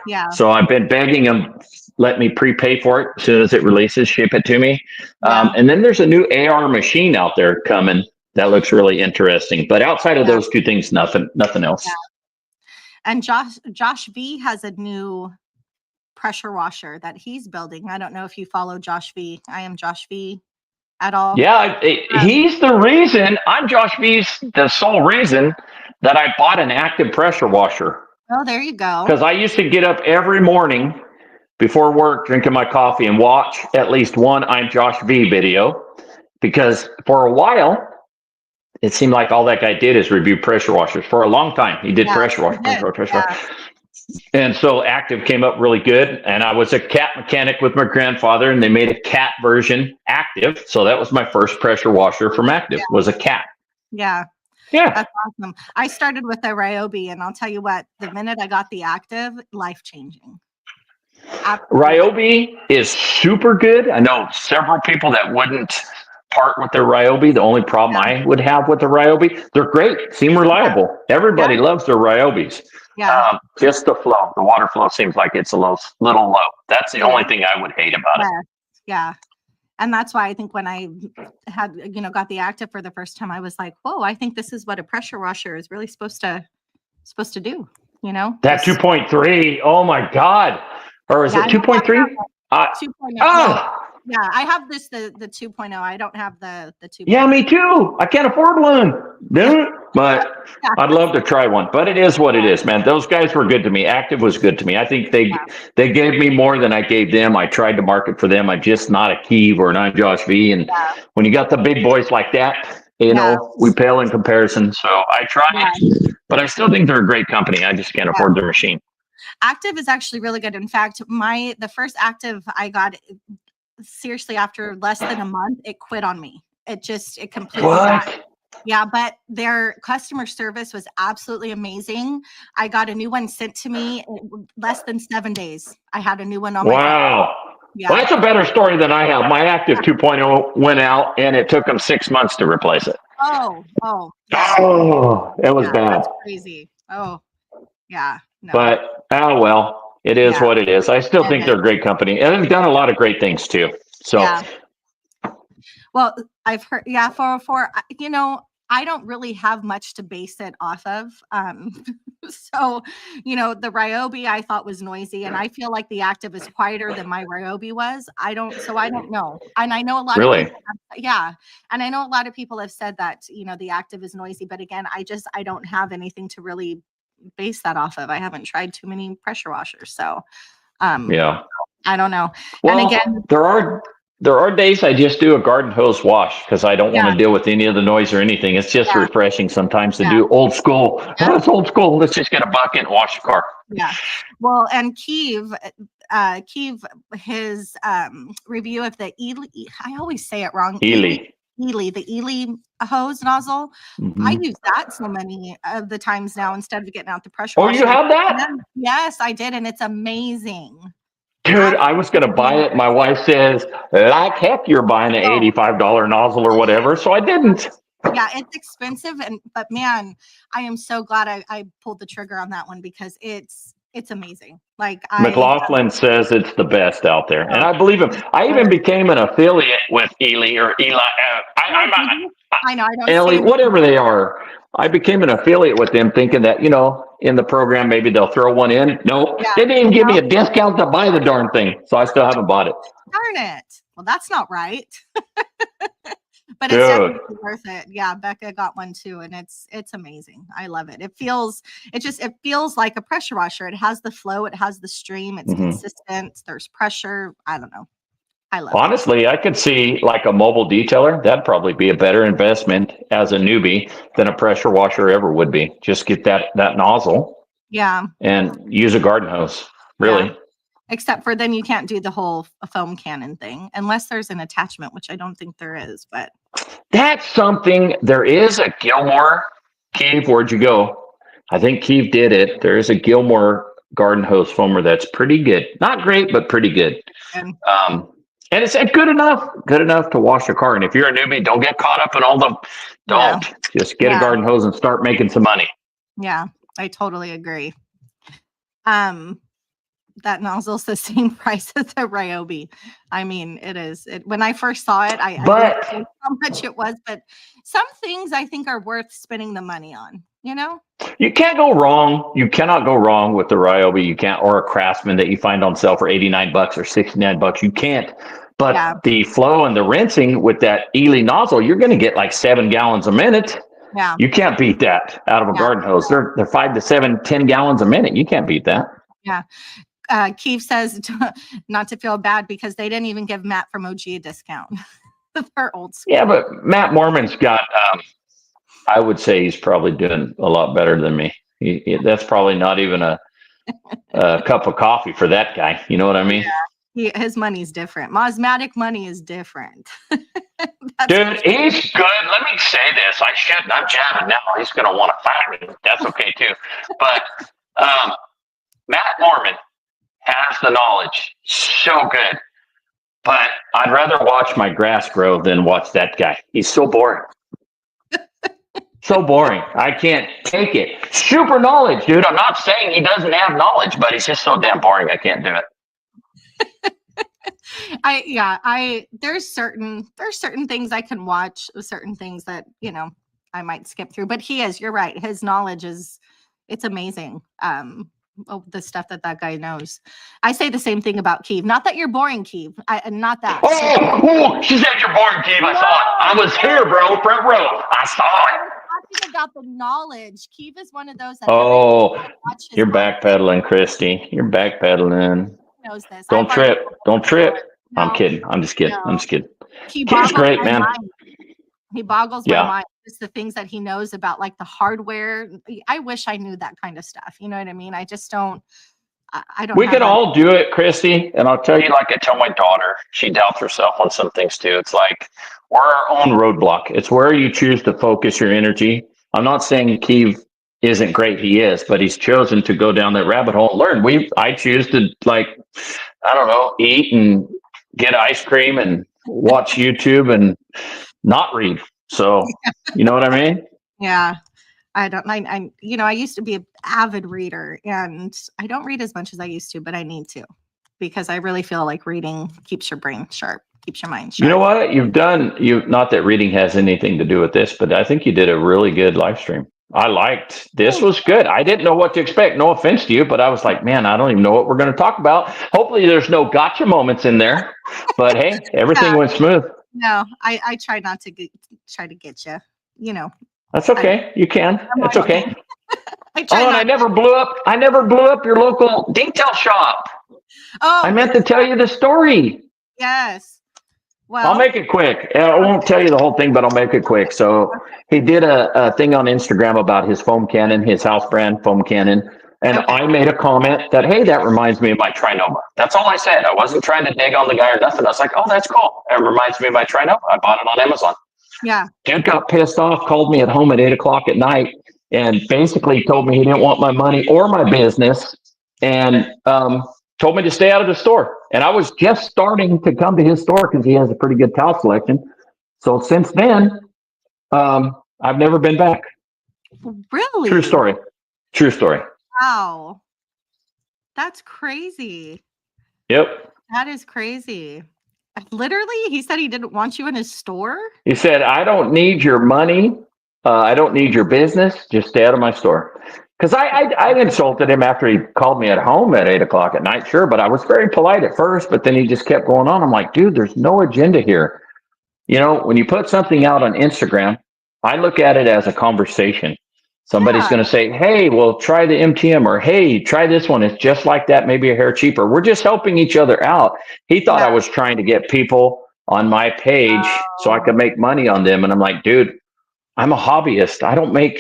Yeah. So I've been begging them, let me prepay for it as soon as it releases, ship it to me. And then there's a new AR machine out there coming that looks really interesting. But outside of those two things, nothing else. Yeah. And Josh V has a new pressure washer that he's building. I don't know if you follow Josh V. I am Josh V at all. Yeah, he's the reason. I'm Josh V's the sole reason that I bought an active pressure washer. Oh, there you go. Because I used to get up every morning before work, drinking my coffee, and watch at least one I'm Josh V video. Because for a while, it seemed like all that guy did is review pressure washers. For a long time, he did pressure wash. And so Active came up really good. And I was a cat mechanic with my grandfather, and they made a cat version, Active. So that was my first pressure washer from Active, was a cat. Yeah. Yeah. That's awesome. I started with the Ryobi, and I'll tell you what, the minute I got the Active, life-changing. Ryobi is super good. I know several people that wouldn't part with their Ryobi. The only problem I would have with the Ryobi, they're great, seem reliable. Everybody loves their Ryobis. Yeah. Just the flow, the water flow seems like it's a little low. That's the only thing I would hate about it. Yeah. And that's why I think when I had, got the Active for the first time, I was like, whoa, I think this is what a pressure washer is really supposed to do, That 2.3, oh my God. Or is it 2.3? 2.0. Yeah, I have the 2.0. I don't have the 2.0. Yeah, me too. I can't afford one. But I'd love to try one. But it is what it is, man. Those guys were good to me. Active was good to me. I think they gave me more than I gave them. I tried to market for them. I'm just not a Keve or an I'm Josh V. And when you got the big boys like that, we pale in comparison. So I tried, but I still think they're a great company. I just can't afford their machine. Active is actually really good. In fact, the first Active I got, seriously, after less than a month, it quit on me. It completely died. Yeah, but their customer service was absolutely amazing. I got a new one sent to me in less than 7 days. I had a new one on my phone. Yeah. Well, that's a better story than I have. My Active 2.0 went out, and it took them 6 months to replace it. Oh. Oh, it was bad. That's crazy. Oh, yeah. No. But, well, it is what it is. I still think they're a great company. And they've done a lot of great things, too. So, well, I've heard, for I don't really have much to base it off of. So, the Ryobi I thought was noisy, and I feel like the Active is quieter than my Ryobi was. I don't know. And I know a lot of people and I know a lot of people have said that, the Active is noisy, but again, I don't have anything to really base that off of. I haven't tried too many pressure washers. So, I don't know. Well, and again, there are days I just do a garden hose wash because I don't want to deal with any of the noise or anything. It's just refreshing sometimes to do old school. Yeah. Oh, it's old school. Let's just get a bucket and wash the car. Yeah. Well, and Keeve, his review of the Ely, I always say it wrong. Ely, the Ely hose nozzle. Mm-hmm. I use that so many of the times now instead of getting out the pressure washer. You have that? Yes, I did, and it's amazing. Dude, I was going to buy it. My wife says, like heck, you're buying an $85 nozzle or whatever. So I didn't. Yeah, it's expensive. But man, I am so glad I pulled the trigger on that one because it's amazing. Like McLaughlin says it's the best out there. And I believe him. I even became an affiliate with Ely or Eli. I know. I don't Ellie, whatever they are. I became an affiliate with them thinking that, in the program, maybe they'll throw one in. Nope. Yeah. They didn't even give me a discount to buy the darn thing. So I still haven't bought it. Darn it. Well, that's not right. But it's definitely worth it. Yeah, Becca got one too, and it's amazing. I love it. It feels like a pressure washer. It has the flow, it has the stream, it's consistent. There's pressure. I don't know. I love Honestly, I could see like a mobile detailer. That'd probably be a better investment as a newbie than a pressure washer ever would be. Just get that nozzle. Yeah. And use a garden hose. Really. Yeah. Except for then you can't do the whole foam cannon thing unless there's an attachment, which I don't think there is, but that's something. There is a Gilmore. Keeve, where'd you go? I think Keeve did it. There is a Gilmore garden hose foamer that's pretty good. Not great, but pretty good. And it's good enough to wash your car. And if you're a newbie, don't get caught up in all the, just get a garden hose and start making some money. Yeah, I totally agree. That nozzle's the same price as the Ryobi. I mean, it is. When I first saw it, I didn't know how much it was, but some things I think are worth spending the money on, You can't go wrong. You cannot go wrong with the Ryobi. You can't, or a Craftsman that you find on sale for $89 or $69. You can't. But the flow and the rinsing with that Ely nozzle, you're going to get like 7 gallons a minute. Yeah. You can't beat that out of a garden hose. They're 5 to 7, 10 gallons a minute. You can't beat that. Yeah. Keith says not to feel bad because they didn't even give Matt from OG a discount. They're old school. Yeah, but Matt Mormon's got, I would say he's probably doing a lot better than me. That's probably not even a cup of coffee for that guy. You know what I mean? Yeah. His money's different. Mosmatic money is different. Dude, he's good. Let me say this. I'm jabbing now. He's going to want to fight me. That's okay too. But Matt Mormon has the knowledge. So good. But I'd rather watch my grass grow than watch that guy. He's so boring. So boring. I can't take it. Super knowledge, dude. I'm not saying he doesn't have knowledge, but he's just so damn boring. I can't do it. There's certain things I can watch, certain things that, I might skip through, but you're right. His knowledge it's amazing. The stuff that guy knows. I say the same thing about Keeve. Not that you're boring, Keeve. Not that. Oh, she said you're boring, Keeve. I saw it. I was here, bro. Front row. I saw it. Talking about the knowledge. Keeve is one of those that you're backpedaling, Christy. You're backpedaling. He knows this. Don't trip. Don't trip. No, I'm kidding. I'm just kidding. No. I'm just kidding. Keeve's great, man. He boggles my mind. Just the things that he knows about, like the hardware. I wish I knew that kind of stuff. You know what I mean? I just don't. I don't. We can all do it, Christy. And I'll tell you, like I tell my daughter, she doubts herself on some things too. It's like we're our own roadblock. It's where you choose to focus your energy. I'm not saying Keeve isn't great. He is, but he's chosen to go down that rabbit hole and learn. I choose to eat and get ice cream and watch YouTube and not read. So, you know what I mean? Yeah. I used to be an avid reader, and I don't read as much as I used to, but I need to, because I really feel like reading keeps your brain sharp, keeps your mind sharp. You know what not that reading has anything to do with this, but I think you did a really good live stream. I liked this. Was good. I didn't know what to expect. No offense to you, but I was like, man, I don't even know what we're going to talk about. Hopefully there's no gotcha moments in there, but hey, everything went smooth. No, I try not to try to get you, That's okay. You can. It's okay. I I never blew up your local detail shop. Oh, I meant to tell you the story. Yes. Well, I'll make it quick. I won't tell you the whole thing, but I'll make it quick. So he did a thing on Instagram about his foam cannon, his house brand foam cannon. And I made a comment that, hey, that reminds me of my Trinoma. That's all I said. I wasn't trying to dig on the guy or nothing. I was like, oh, that's cool. It reminds me of my Trinoma. I bought it on Amazon. Yeah. Dude got pissed off, called me at home at 8:00 at night, and basically told me he didn't want my money or my business, and told me to stay out of the store. And I was just starting to come to his store because he has a pretty good towel selection. So since then, I've never been back. Really? True story. True story. Wow. That's crazy. Yep. That is crazy. Literally, he said he didn't want you in his store? He said, I don't need your money. I don't need your business. Just stay out of my store. Because I insulted him after he called me at home at 8:00 at night. Sure. But I was very polite at first, but then he just kept going on. I'm like, dude, there's no agenda here. You know, when you put something out on Instagram, I look at it as a conversation. Somebody's going to say, hey, well, try the MTM, or hey, try this one. It's just like that, maybe a hair cheaper. We're just helping each other out. He thought I was trying to get people on my page so I could make money on them. And I'm like, dude, I'm a hobbyist. I don't make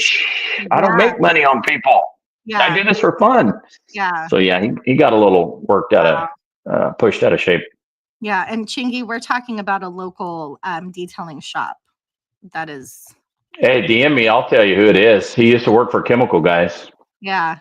money on people. Yeah. I do this for fun. Yeah. So yeah, he got a little worked out of, pushed out of shape. Yeah. And Chingy, we're talking about a local detailing shop. That is. Hey, DM me. I'll tell you who it is. He used to work for Chemical Guys. Yeah.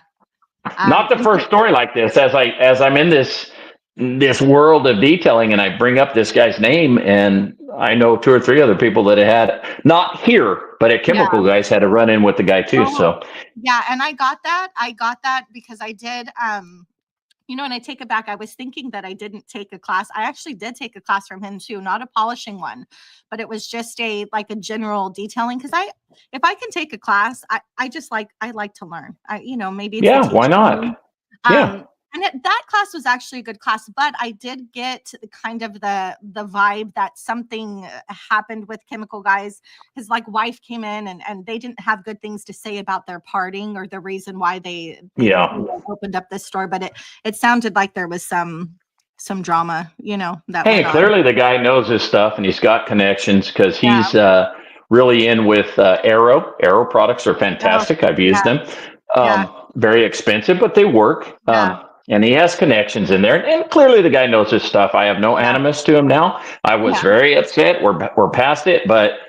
Not the first story like this. As I'm in this world of detailing, and I bring up this guy's name, and I know 2 or 3 other people that had, not here, but at Chemical Guys, had a run in with the guy too. So yeah, and I got that because I did. And I take it back. I was thinking that I didn't take a class. I actually did take a class from him too, not a polishing one, but it was just a general detailing. Because if I can take a class, I like to learn. Maybe it's why not? And that class was actually a good class, but I did get kind of the vibe that something happened with Chemical Guys. His wife came in and they didn't have good things to say about their parting or the reason why they opened up this store. But it sounded like there was some drama, that. Hey, clearly the guy knows his stuff and he's got connections, because he's really in with Arrow. Arrow products are fantastic. I've used them. Very expensive, but they work. And he has connections in there. And clearly the guy knows his stuff. I have no animus to him now. I was very upset. We're past it, but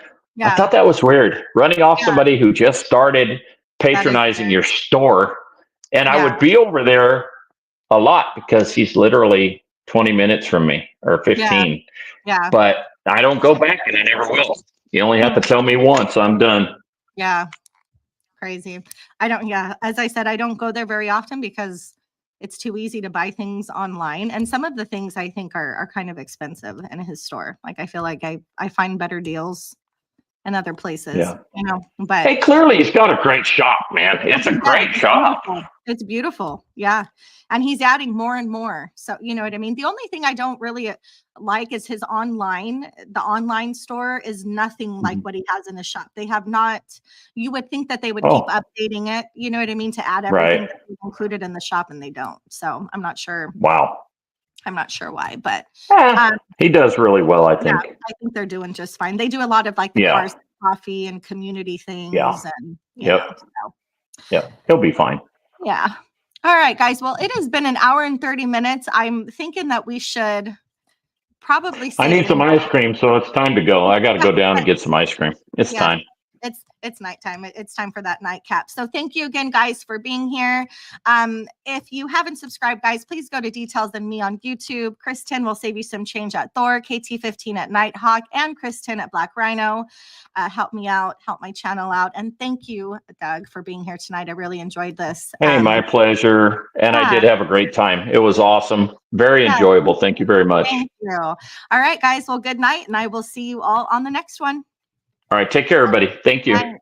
I thought that was weird. Running off somebody who just started patronizing your store. And I would be over there a lot because he's literally 20 minutes from me, or 15. Yeah. But I don't go back, and I never will. You only have to tell me once. I'm done. Yeah. Crazy. As I said, I don't go there very often because it's too easy to buy things online. And some of the things I think are kind of expensive in his store. I feel like I find better deals in other places, but hey, clearly he's got a great shop, man. It's a great shop. It's beautiful. Yeah. And he's adding more and more. So, you know what I mean? The only thing I don't really like is his online. The online store is nothing like what he has in his shop. They have not, you would think that they would keep updating it, you know what I mean, to add everything that is included in the shop, and they don't. So I'm not sure. Wow. I'm not sure why, but he does really well, I think. Yeah, I think they're doing just fine. They do a lot of the cars, coffee, and community things. Yeah. And He'll be fine. Yeah. All right, guys. Well, it has been an hour and 30 minutes. I'm thinking that we should probably. I need some ice cream, so it's time to go. I got to go down and get some ice cream. It's time. it's nighttime. It's time for that nightcap. So thank you again, guys, for being here. If you haven't subscribed, guys, please go to Details and Me on YouTube. Kristen will save you some change at Thor, KT15 at Nighthawk, and Kristen at Black Rhino. Help me out, help my channel out. And thank you, Doug, for being here tonight. I really enjoyed this. Hey, my pleasure. And I did have a great time. It was awesome. Very enjoyable. Thank you very much. Thank you. All right, guys. Well, good night. And I will see you all on the next one. All right. Take care, everybody. Thank you. Bye.